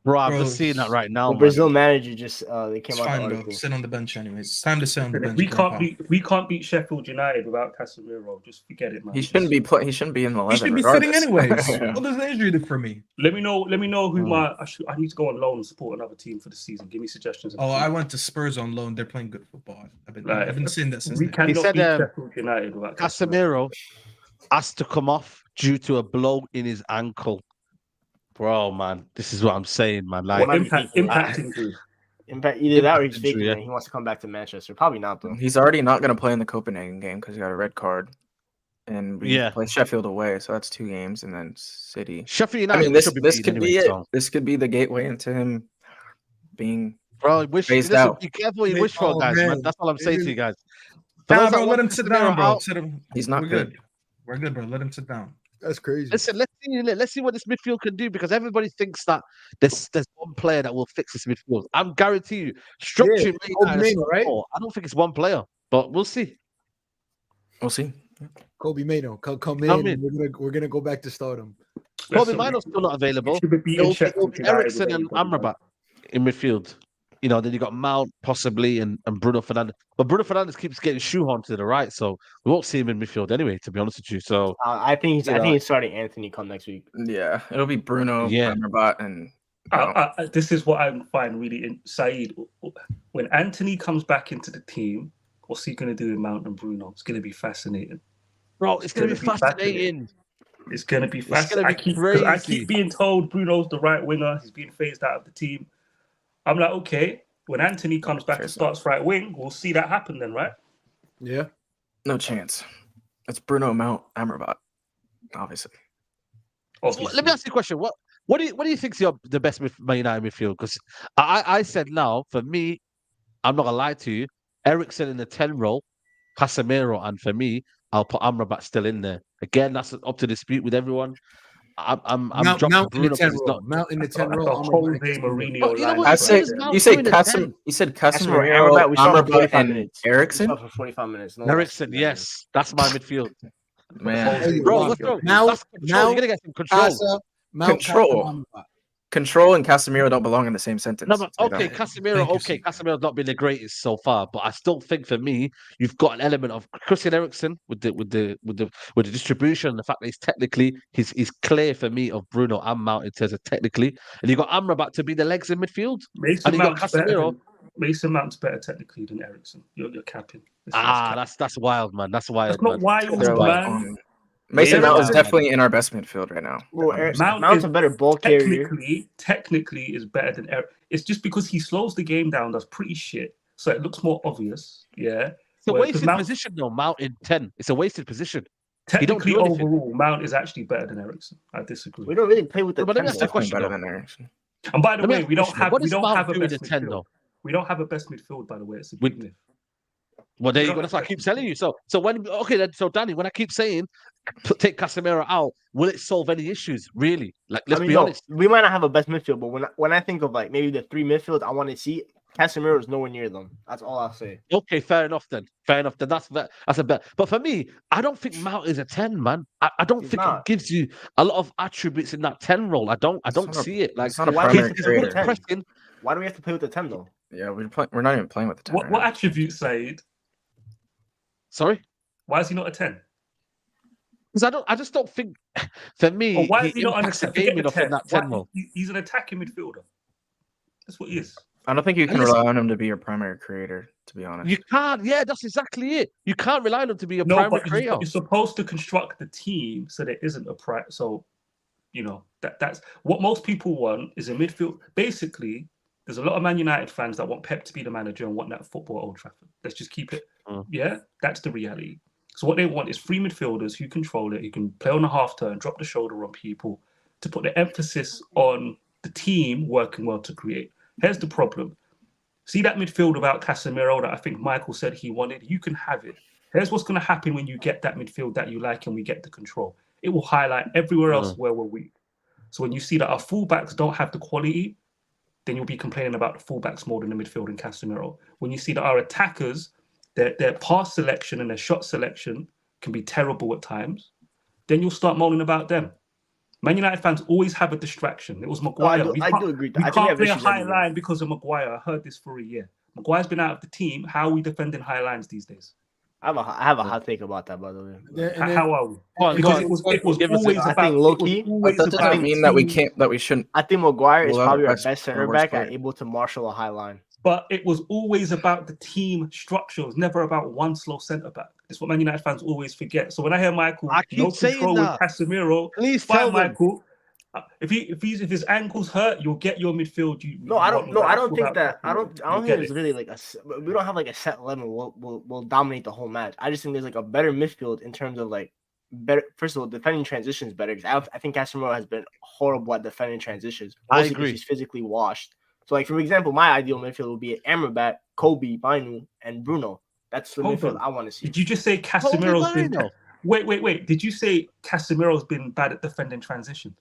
Bro, I'm Bro, just seeing that right now. The Man. Brazil manager just they It's came out the fine, though. article. Sit on the bench anyways. It's time to sit on the bench. If we can't beat Sheffield United without Casemiro, just forget it, man. He shouldn't be He shouldn't be in the 11. He should be sitting regardless. anyways. What does the injury do for me? Let me know who I need to go on loan and support another team for the season. Give me suggestions. Oh, I went to Spurs on loan. They're playing good football. I've been saying that since. We then. cannot He said, beat Sheffield United without Casemiro has to come off due to a blow in his ankle. Bro, man, this is what I'm saying, man. Like, What impact injury? Impact either that or he's Injury, faking yeah. it. He wants to come back to Manchester. Probably not though. He's already not going to play in the Copenhagen game because he got a red card, and we play Sheffield away, so that's 2 games, and then City. Sheffield I United. mean, this should could anyway, be it. so. This could be the gateway into him being. Bro, phased out. be careful what you wish for, guys. Man. That's all I'm saying to you guys. Nah, bro, let him sit down, bro. He's not good. We're good, bro. Let him sit down. That's crazy. Listen, let's see what this midfield can do because everybody thinks that there's one player that will fix this midfield. I'm guarantee you, structure. Right? I don't think it's one player, but we'll see. We'll see. Kobe Mano, come in. We're gonna go back to stardom. Kobe Mino's still not available. It'll be Ericsson and Amrabat in midfield. You know, then you got Mount possibly and Bruno Fernandes. But Bruno Fernandes keeps getting shoehorned to the right, so we won't see him in midfield anyway, to be honest with you. So I think he's starting Anthony come next week. Yeah, it'll be Bruno, Amrabat, and this is what I find really Saeed. When Anthony comes back into the team, what's he going to do with Mount and Bruno? It's going to be fascinating. Bro, it's going to be fascinating. It's going to be fascinating. I keep being told Bruno's the right winger. He's being phased out of the team. I'm like, okay, when Anthony comes back and starts right wing, we'll see that happen then, right? Yeah. No chance. It's Bruno, Mount, Amrabat, obviously. Let me ask you a question. What do you think's the best Man United midfield? Because I said now, for me, I'm not gonna lie to you, Ericsson in the 10 role, Casemiro, and for me, I'll put Amrabat still in there. Again, that's up to dispute with everyone. I'm Mount Bruno in the 10 row. You said Casemiro, Amrabat, and Ericsson. For 45 minutes. Ericsson, yes, that's my midfield. Man, bro, let's go. You're gonna get some control. Control and Casemiro don't belong in the same sentence. No, but okay, Casemiro's not been the greatest so far, but I still think for me, you've got an element of Christian Eriksen with the distribution, and the fact that he's clear for me of Bruno and Mount in terms of technically, and you got Amrabat to be the legs in midfield, and you got Casemiro. Mason Mount's better technically than Eriksen. You're capping. That's wild, man. That's wild. That's not wild, That's wild. man. Mason Mount is wild. definitely in our best midfield right now. Bro, 100%. Mount's a better ball carrier. Technically is better than Eric. It's just because he slows the game down, that's pretty shit. So it looks more obvious. Yeah. It's a wasted position, though, Mount in 10. It's a wasted position. Technically, overall, Mount is actually better than Eriksen. I disagree. We don't really play with the 10. That's the question, better than Eriksen. And by the way, we don't have a best 10, midfield. though? We don't have a best midfield, by the way. It's a big myth. Well, there you go. That's what I keep telling you. So Danny, when I keep saying take Casemiro out, will it solve any issues? Really? Like, let's be honest. We might not have a best midfield, but when I think of like maybe the 3 midfields I want to see, Casemiro is nowhere near them. That's all I'll say. Okay, fair enough then. That's a bet. But for me, I don't think Mount is a 10, man. I don't think it gives you a lot of attributes in that 10 role. I don't see it. Like, it's not a primary creator. Why do we have to play with the 10 though? Yeah, we're not even playing with the 10. What attributes, Said? Sorry? Why is he not a 10? Because I just don't think, for me, why is he not impacts the game enough in that 10 role. He's an attacking midfielder. That's what he is. I don't think you can rely on him to be your primary creator, to be honest. You can't. Yeah, that's exactly it. You can't rely on him to be a primary creator. You're supposed to construct the team so there isn't a so that's what most people want is a midfield. Basically, there's a lot of Man United fans that want Pep to be the manager and want that football at Old Trafford. Let's just keep it. Yeah, that's the reality. So what they want is 3 midfielders who control it, who can play on a half turn, drop the shoulder on people, to put the emphasis on the team working well to create. Here's the problem. See that midfield without Casemiro that I think Michael said he wanted? You can have it. Here's what's going to happen when you get that midfield that you like and we get the control. It will highlight everywhere else where we're weak. So when you see that our fullbacks don't have the quality, then you'll be complaining about the fullbacks more than the midfield and Casemiro. When you see that our attackers, their pass selection and their shot selection can be terrible at times, then you'll start moaning about them. Man United fans always have a distraction. It was Maguire. I do agree. We can't play a high line because of Maguire. I heard this for a year. Maguire's been out of the team. How are we defending high lines these days? I have a hot take about that, by the way. How are we? Because it was always about. I think low-key. That doesn't mean that we can't, that we shouldn't. I think Maguire is probably our best center back and able to marshal a high line. But it was always about the team structure. It was never about one slow centre back. That's what Man United fans always forget. So when I hear Michael, no control with Casemiro, please tell Michael. If his ankle's hurt, you'll get your midfield. I don't think that. I don't think there's really like we don't have like a set 11. We'll dominate the whole match. I just think there's like a better midfield in terms of like better. First of all, defending transitions better. Because I think Casemiro has been horrible at defending transitions. I agree. He's physically washed. So, like, for example, my ideal midfield would be Amrabat, Kobe, Bainu, and Bruno. That's the midfield I want to see. Did you just say Casemiro's been... Wait. Did you say Casemiro's been bad at defending transitions?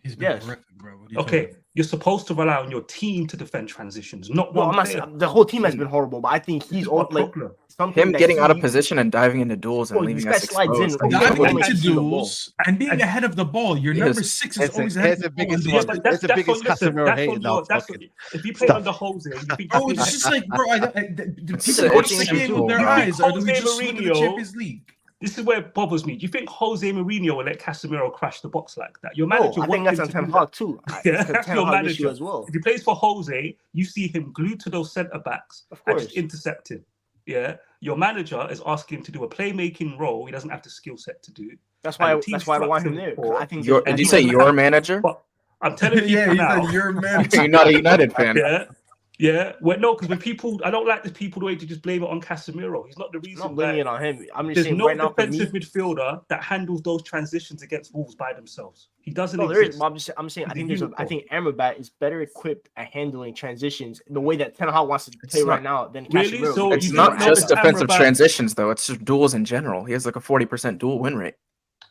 He's been horrific, bro. Okay, you're supposed to rely on your team to defend transitions, not one player. The whole team has been horrible, but I think he's like him getting out of position and diving into duels and leaving us exposed. Diving into duels and being ahead of the ball. Your number 6 is always ahead of the ball. That's the biggest Casemiro hate now. If you play under Jose, you think it's just like, bro, the people watching the game with their eyes, or do we just look at the Champions League? This is where it bothers me. Do you think Jose Mourinho will let Casemiro crash the box like that? Your manager, I think that's on Ten Hag too. Yeah, that's your manager as well. If he plays for Jose, you see him glued to those centre backs, and just intercepting. Yeah, your manager is asking him to do a playmaking role. He doesn't have the skill set to do. That's why I don't want him there. I think. Did you say your manager? But I'm telling you now, your manager. You're not a United fan. Yeah. Well, no, because when people, I don't like the people the way to just blame it on Casemiro. He's not the reason. I'm not blaming it on him. I'm just there's saying no right now, defensive midfielder that handles those transitions against Wolves by themselves. He doesn't. No, there is. I'm saying I think Amrabat is better equipped at handling transitions in the way that Ten Hag wants to play right now than Casemiro. So it's not just defensive transitions though. It's just duels in general. He has like a 40% duel win rate.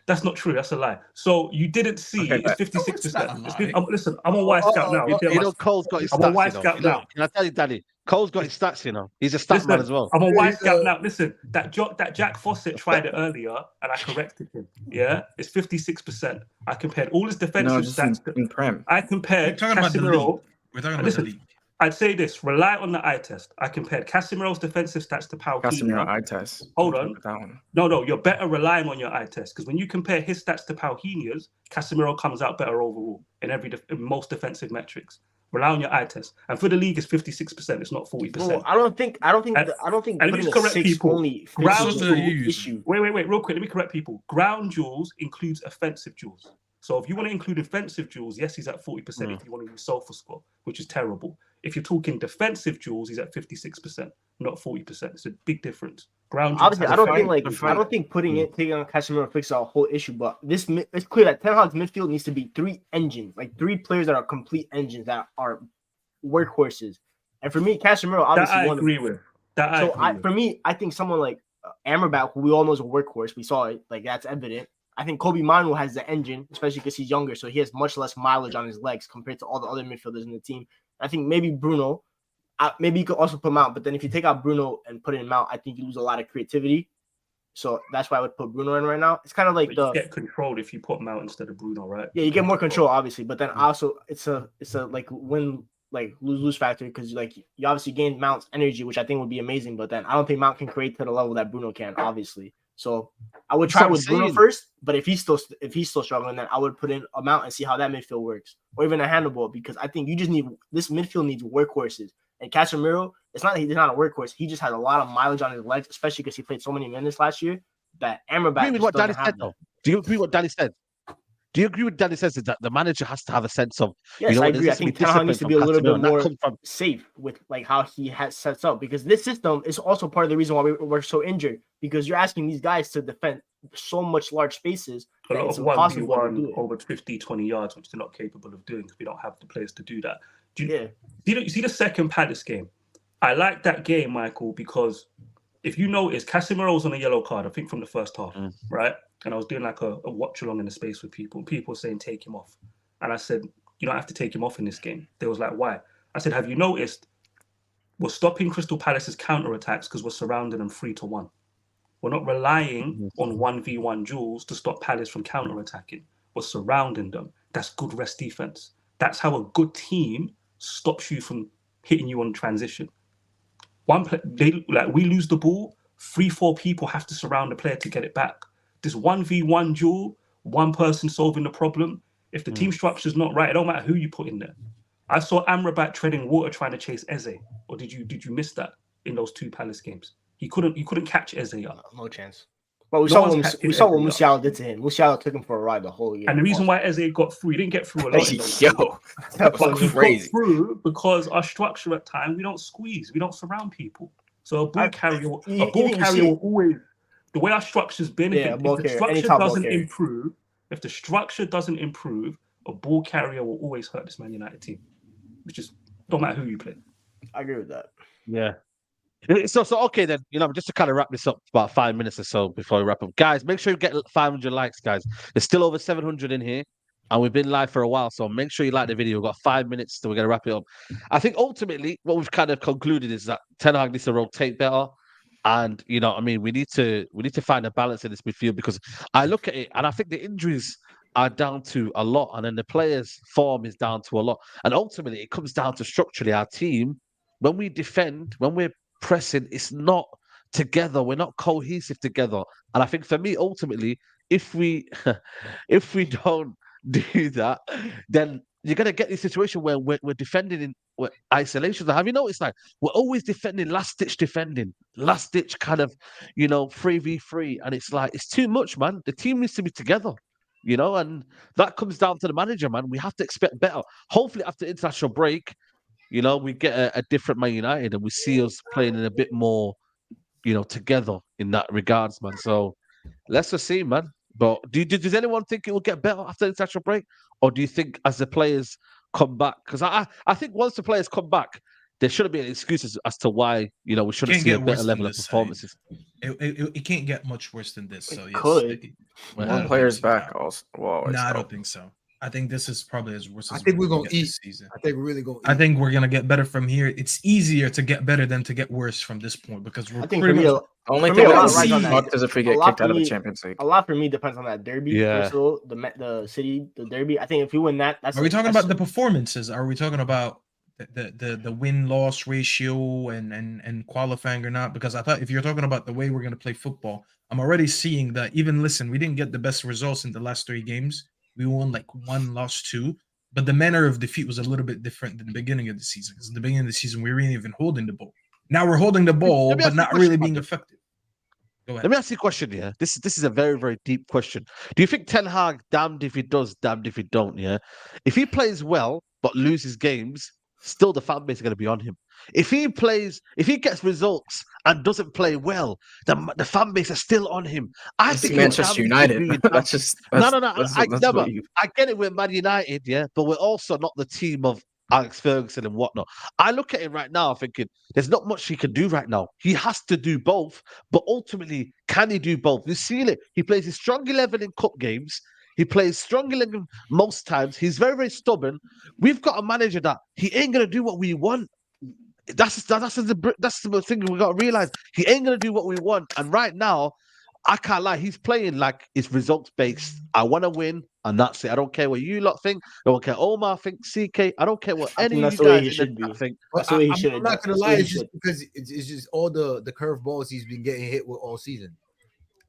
That's not true. That's a lie. So you didn't see it's 56%. Listen, I'm on White Scout now. Cole's got his stats. I'm on White Scout now. Can I tell you, Danny? Cole's got his stats, He's a stat man as well. I'm on White Scout now. Listen, that Jack Fawcett tried it earlier, and I corrected him. Yeah, it's 56%. I compared all his defensive stats. In Prem. I compared Casemiro. We're talking about the league. I'd say this: rely on the eye test. I compared Casemiro's defensive stats to Paulinho. Casemiro eye test. Hold on. No, you're better relying on your eye test because when you compare his stats to Paulinho's, Casemiro comes out better overall in most defensive metrics. Rely on your eye test. And for the league, it's 56%. It's not 40%. Bro, I don't think And let me putting just a correct 6 people. only Ground fixes duels- the issue. Wait, real quick. Let me correct people. Ground duels includes offensive duels. So if you want to include offensive duels, yes, he's at 40% if you want to use Sofa Score, which is terrible. If you're talking defensive duels, he's at 56%, not 40%. It's a big difference. Ground duels. Obviously, I don't think taking on Casemiro fixes our whole issue, but it's clear that Ten Hag's midfield needs to be 3 engines, like 3 players that are complete engines that are workhorses. And for me, Casemiro obviously that I agree with. For me, I think someone like Amrabat, who we all know is a workhorse, we saw it, like that's evident. I think Kobe Manu has the engine, especially because he's younger, so he has much less mileage on his legs compared to all the other midfielders in the team. I think maybe Bruno, maybe you could also put Mount, but then if you take out Bruno and put in Mount, I think you lose a lot of creativity. So that's why I would put Bruno in right now. It's kind of like you get control if you put Mount instead of Bruno, right? Yeah, you get more control, obviously, but then also it's a like win like lose factor because like you obviously gain Mount's energy, which I think would be amazing, but then I don't think Mount can create to the level that Bruno can, obviously. So I would try with Bruno first, but if he's still struggling, then I would put in a Mount and see how that midfield works, or even a handball, because I think you just need this midfield needs workhorses. And Casemiro, it's not that he's not a workhorse; he just has a lot of mileage on his legs, especially because he played so many minutes last year. That Amrabat. Agree with what Danny said, though. Do you agree with what Danny said? Do you agree with Danny says that the manager has to have a sense of? Yes, I agree. I think Ten Hag needs to be a little bit more safe with like how he has sets up, because this system is also part of the reason why we're so injured, because you're asking these guys to defend so much large spaces that it's impossible to do it. Over 50, 20 yards, which they're not capable of doing because we don't have the players to do that. You see the second Palace game? I like that game, Michael, because if you notice, Casemiro was on a yellow card, I think from the first half, right? And I was doing like a watch along in the space with people. People were saying, take him off. And I said, you don't have to take him off in this game. They was like, why? I said, have you noticed we're stopping Crystal Palace's counter-attacks because we're surrounding them 3-1. We're not relying on 1v1 duels to stop Palace from counter-attacking. We're surrounding them. That's good rest defense. That's how a good team stops you from hitting you on transition. We lose the ball, 3-4 people have to surround the player to get it back. This 1v1 duel, one person solving the problem. If the team structure is not right, it don't matter who you put in there. I saw Amrabat treading water trying to chase Eze. Or did you miss that in those 2 Palace games? He couldn't catch Eze up. No chance. But we saw what Musiala did to him. Musiala took him for a ride the whole year. And the reason why Eze got through, he didn't get through a lot. That was crazy. Got through because our structure at times, we don't squeeze, we don't surround people. So a ball carrier will always. The way our structure's been, if the structure doesn't improve, a ball carrier will always hurt this Man United team. Which is don't matter who you play. I agree with that. Yeah. So okay then, just to kind of wrap this up, about 5 minutes or so before we wrap up, guys. Make sure you get 500 likes, guys. There's still over 700 in here, and we've been live for a while, so make sure you like the video. We've got 5 minutes, so we're gonna wrap it up. I think ultimately what we've kind of concluded is that Ten Hag needs to rotate better, and we need to find a balance in this midfield, because I look at it and I think the injuries are down to a lot, and then the players' form is down to a lot, and ultimately it comes down to structurally our team. When we defend, when we're pressing, it's not together. We're not cohesive together. And I think for me, ultimately, if we don't do that, then you're gonna get this situation where we're defending in isolation. Have you noticed, like, we're always defending, last ditch kind of 3v3, and it's like it's too much, man. The team needs to be together, and that comes down to the manager, man. We have to expect better. Hopefully, after international break, we get a different Man United, and we see us playing in a bit more, together in that regards, man. So let's just see, man. But does anyone think it will get better after the international break, or do you think as the players come back? Because I think once the players come back, there shouldn't be any excuses as to why we shouldn't see a better level of performances. It can't get much worse than this. So One player's back also. No, I don't think so. I think this is probably as worse as I think we're gonna eat. This season. I think we're really gonna eat. I think we're gonna get better from here. It's easier to get better than to get worse from this point, because we're pretty much. The only thing that sucks is if we get kicked out of the Champions League. A lot for me depends on that derby. Yeah. First the city, the derby. I think if we win that, Are we talking about the performances? Are we talking about the win-loss ratio and qualifying or not? Because I thought if you're talking about the way we're gonna play football, I'm already seeing that. We didn't get the best results in the last 3 games. We won like 1, lost 2. but the manner of defeat was a little bit different than the beginning of the season. Because in the beginning of the season, we weren't even holding the ball. Now we're holding the ball, Let me but ask you a not question, really being man. effective. Go ahead. Let me ask you a question, yeah. This is a very, very deep question. Do you think Ten Hag, damned if he does, damned if he don't, yeah? If he plays well but loses games, still the fan base is going to be on him. If he gets results and doesn't play well, the fan base is still on him. I It's think you're Manchester damned if you United. do, you're damned. That's just No, that's no, no. that's, I that's never. what you. I get it. We're Man United, yeah, but we're also not the team of Alex Ferguson and whatnot. I look at him right now thinking there's not much he can do right now. He has to do both, but ultimately, can he do both? You see it. He plays his strong 11 in cup games. He plays strong 11 most times. He's very, very stubborn. We've got a manager that he ain't gonna do what we want. That's the thing we got to realize. He ain't gonna do what we want. And right now, I can't lie. He's playing like it's results based. I want to win, and that's it. I don't care what you lot think. I don't care Omar think. CK. I don't care what I any think of that's you the way guys he in should the be. chat think. That's the way he I'm should. not gonna That's the lie, way he it's just should. because it's just all the curveballs he's been getting hit with all season.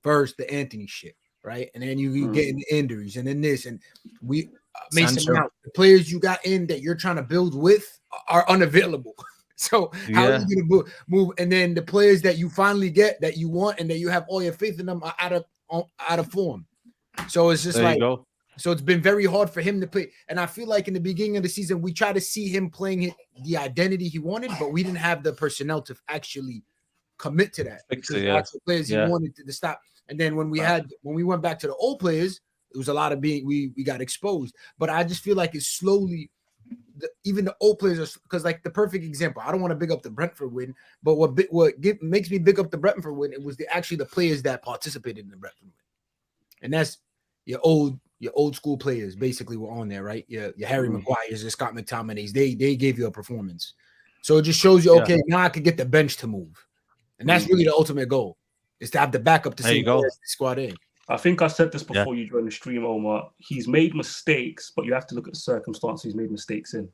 First, the Anthony shit, right? And then you getting the injuries, and then this, and we Mason Sancho. Mount, the players you got in that you're trying to build with are unavailable. So how are you gonna move? And then the players that you finally get that you want and that you have all your faith in them are out of form. So it's just There like you go. so it's been very hard for him to play. And I feel like in the beginning of the season, we tried to see him playing the identity he wanted, but we didn't have the personnel to actually commit to that. Fix Because it, yeah. lots of players he wanted to stop. And then when we went back to the old players, it was a lot of we got exposed. But I just feel like it's slowly even the old players are because like the perfect example. I don't want to big up the Brentford win, but makes me big up the Brentford win, it was actually the players that participated in the Brentford win. And that's your old school players basically were on there, right? Your Harry Maguire's, your Scott McTominay's, they gave you a performance. So it just shows you, okay, now I could get the bench to move. And that's really the ultimate goal, is to have the backup to see the squad in. I think I said this before you joined the stream, Omar. He's made mistakes, but you have to look at the circumstances he's made mistakes in.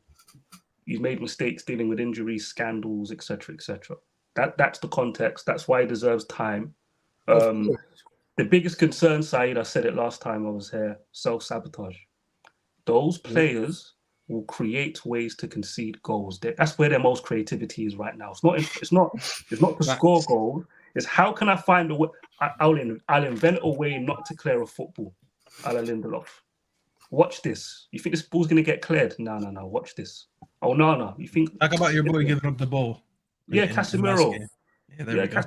He's made mistakes dealing with injuries, scandals, etc., etc. That's the context. That's why he deserves time. The biggest concern, Saeed, I said it last time I was here, self-sabotage. Those players will create ways to concede goals. That's where their most creativity is right now. It's not to score goals. It's how can I find a way? I'll invent a way not to clear a football. A la Lindelof. Watch this. You think this ball's gonna get cleared? No. Watch this. Onana. You think? Talk about your boy giving up the ball. Yeah, Casemiro. Yeah, there we go.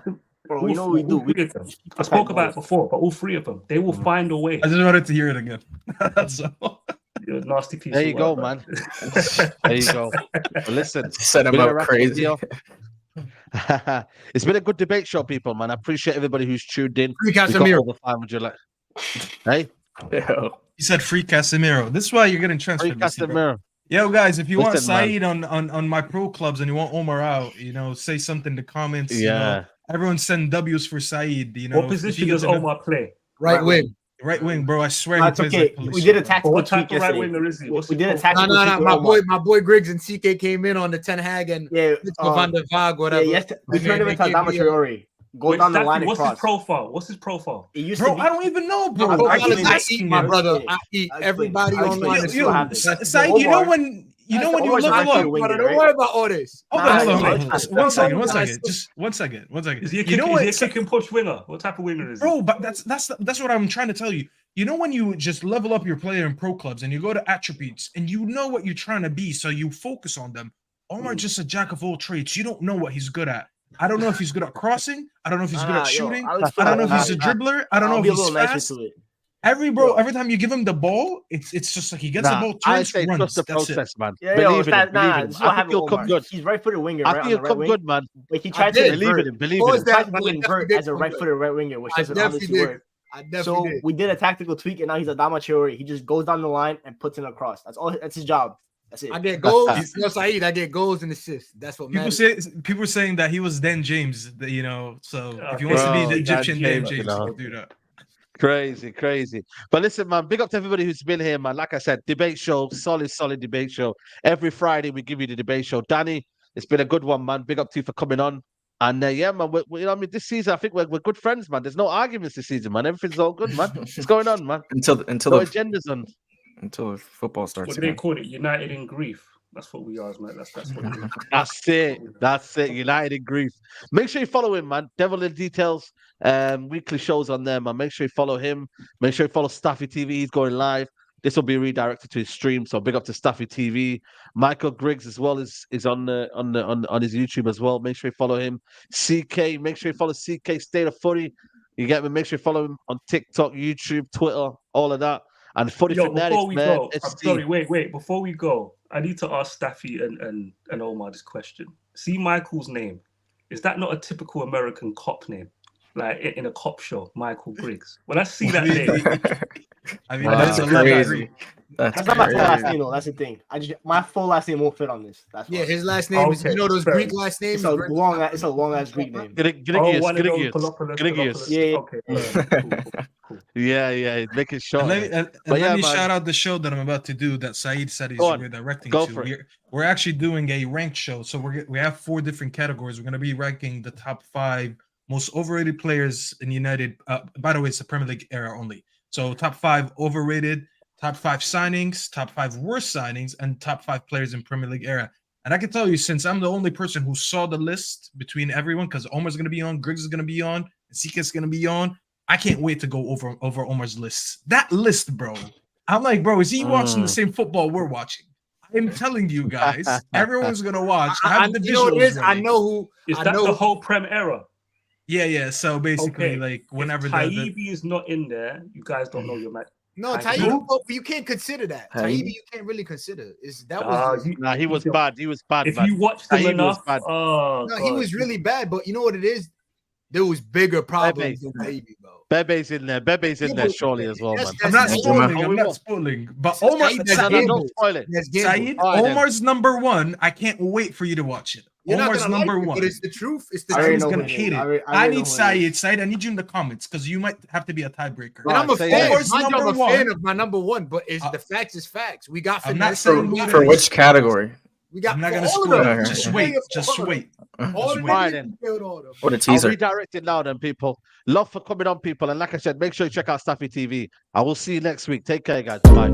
Bro, you know what we do. I spoke about it before, but all three of them, they will find a way. I just wanted to hear it again. So. You're a nasty piece. There you go, man. There you go. Well, listen, Set him up crazy. It's been a good debate show, people, man. I appreciate everybody who's tuned in. Free Casemiro. Hey? He said free Casemiro. This is why you're getting transferred. Free Casemiro. Yo, guys, if you want Saeed man. on my pro clubs and you want Omar out, say something in the comments. Yeah. Everyone send W's for Saeed. What position does Omar play? Right wing. Right wing, bro. I swear That's he plays okay. like police. We did a tactical What type tweak of right yesterday. winger is he? We did a tactical No. My boy Griggs and CK came in on the Ten Hag and Van der Vaag, whatever. Yeah, we turned him into Adama Traore. Go down the line and cross. What's his profile? It used Bro, to be, I don't even know, bro. I asking my you. brother. I eat everybody online. Saeed, you know when you Omar's level actually a up. winger, Brother, don't worry about all this. Hold on. One second. Just 1 second. Is he a kick and push winger? What type of winger is he? Bro, but that's what I'm trying to tell you. You know when you just level up your player in pro clubs and you go to attributes and you know what you're trying to be, so you focus on them. Omar just a jack of all trades. You don't know what he's good at. I don't know if he's good at crossing. I don't know if he's good at shooting. I don't know if he's a dribbler. I don't know if he's fast. Every time you give him the ball, it's just like he gets the ball, turns, runs. Trust the process, man. Yeah, believe in him. I think he'll come good. He's right-footed winger. I think he'll come good, man. Like he tried to believe in him. Believe in him. He tried to invert as a right-footed right winger, which doesn't obviously work. So we did a tactical tweak, and now he's Adama Traore. He just goes down the line and puts in a cross. That's all. That's his job. That's it. I get goals. Saeed, I get goals and assists. That's what matters. People are saying that he was Dan James. So if he wants to be the Egyptian Dan James, he'll do that. Crazy. But listen, man, big up to everybody who's been here, man. Like I said, debate show, solid debate show. Every Friday we give you the debate show. Danny, it's been a good one, man. Big up to you for coming on. And yeah, man, this season I think we're good friends, man. There's no arguments this season, man. Everything's all good, man. What's going on, man? Until no agendas on. until football starts What do they again. call it? United in grief. That's what we are, man. That's what it is. That's it. That's it. United in grief. Make sure you follow him, man. Devil in Details. Weekly shows on there, man. Make sure you follow him. Make sure you follow Staffy TV. He's going live. This will be redirected to his stream. So big up to Staffy TV. Michael Griggs as well is on his YouTube as well. Make sure you follow him. CK. Make sure you follow CK State of Footy. You get me? Make sure you follow him on TikTok, YouTube, Twitter, all of that. And Footy Yo, Fanatics, before we man. go, I'm sorry, wait. Before we go, I need to ask Staffy and Omar this question. See Michael's name. Is that not a typical American cop name? Like in a cop show, Michael Griggs. When I see that name, I mean, Wow. that's a lot. Crazy. That's not my full last name though. That's the thing. My full last name won't fit on this. That's why. Yeah, his last name is, Okay, you know, those fair Greek enough. last names. It's a long ass Greek name. Grigius. Yeah. Okay. Cool. Yeah, make it short. And But let yeah, me man. shout out the show that I'm about to do that Saeed said he's Go on. redirecting Go to. for it. We're actually doing a ranked show. So we have 4 different categories. We're going to be ranking the top 5 most overrated players in United. By the way, it's the Premier League era only. So top 5 overrated, top 5 signings, top 5 worst signings, and top 5 players in Premier League era. And I can tell you, since I'm the only person who saw the list between everyone, because Omar's going to be on, Griggs is going to be on, and Sika's going to be on, I can't wait to go over Omar's list. That list, bro. I'm like, bro, is he watching the same football we're watching? I'm telling you guys, everyone's going to watch. I have the you know what it is? visuals I ready. know who. Is I that know the whole Prem era? Yeah. So basically, Okay. like, whenever if the Taibbi is not in there, you guys don't know your match. No, I Taibbi, know. but you can't consider that. Taibbi? Taibbi, you can't really consider. That was Nah, he was bad. He was bad, If man. you watched him Taibbi was enough, bad. oh, no, God. he was really bad. But you know what it is? There was bigger problems than Taibbi, bro. Bebe's in there. Bebe's in Yeah, there, but surely as well, man. that's- I'm not that's- spoiling. Oh, I'm we not won't. spoiling. But Saeed, Omar, that's No, Saeed. don't spoil it. That's Gamble. Saeed, All right, then. Omar's number 1. I can't wait for you to watch it. You're not Omar's gonna like number it, 1. but it's the truth. It's the I already He's truth. know gonna who it is. hate it. I already I know need who it Saeed. is. Saeed, I need you in the comments because you might have to be a tiebreaker. And I'm a Say fan. that. Omar's Mind you, I'm a number fan 1. of my number 1, but it's the facts is facts. We got I'm not finesse. saying we who got it For is. which category? We got I'm not for gonna all of spoil them. it. Just Yeah, wait. for Just all of them. wait. All Just of wait. Fine, them. then. All of them. What a I'll teaser. redirect it now then, people. Love for coming on, people. And like I said, make sure you check out Staffy TV. I will see you next week. Take care, guys. Bye.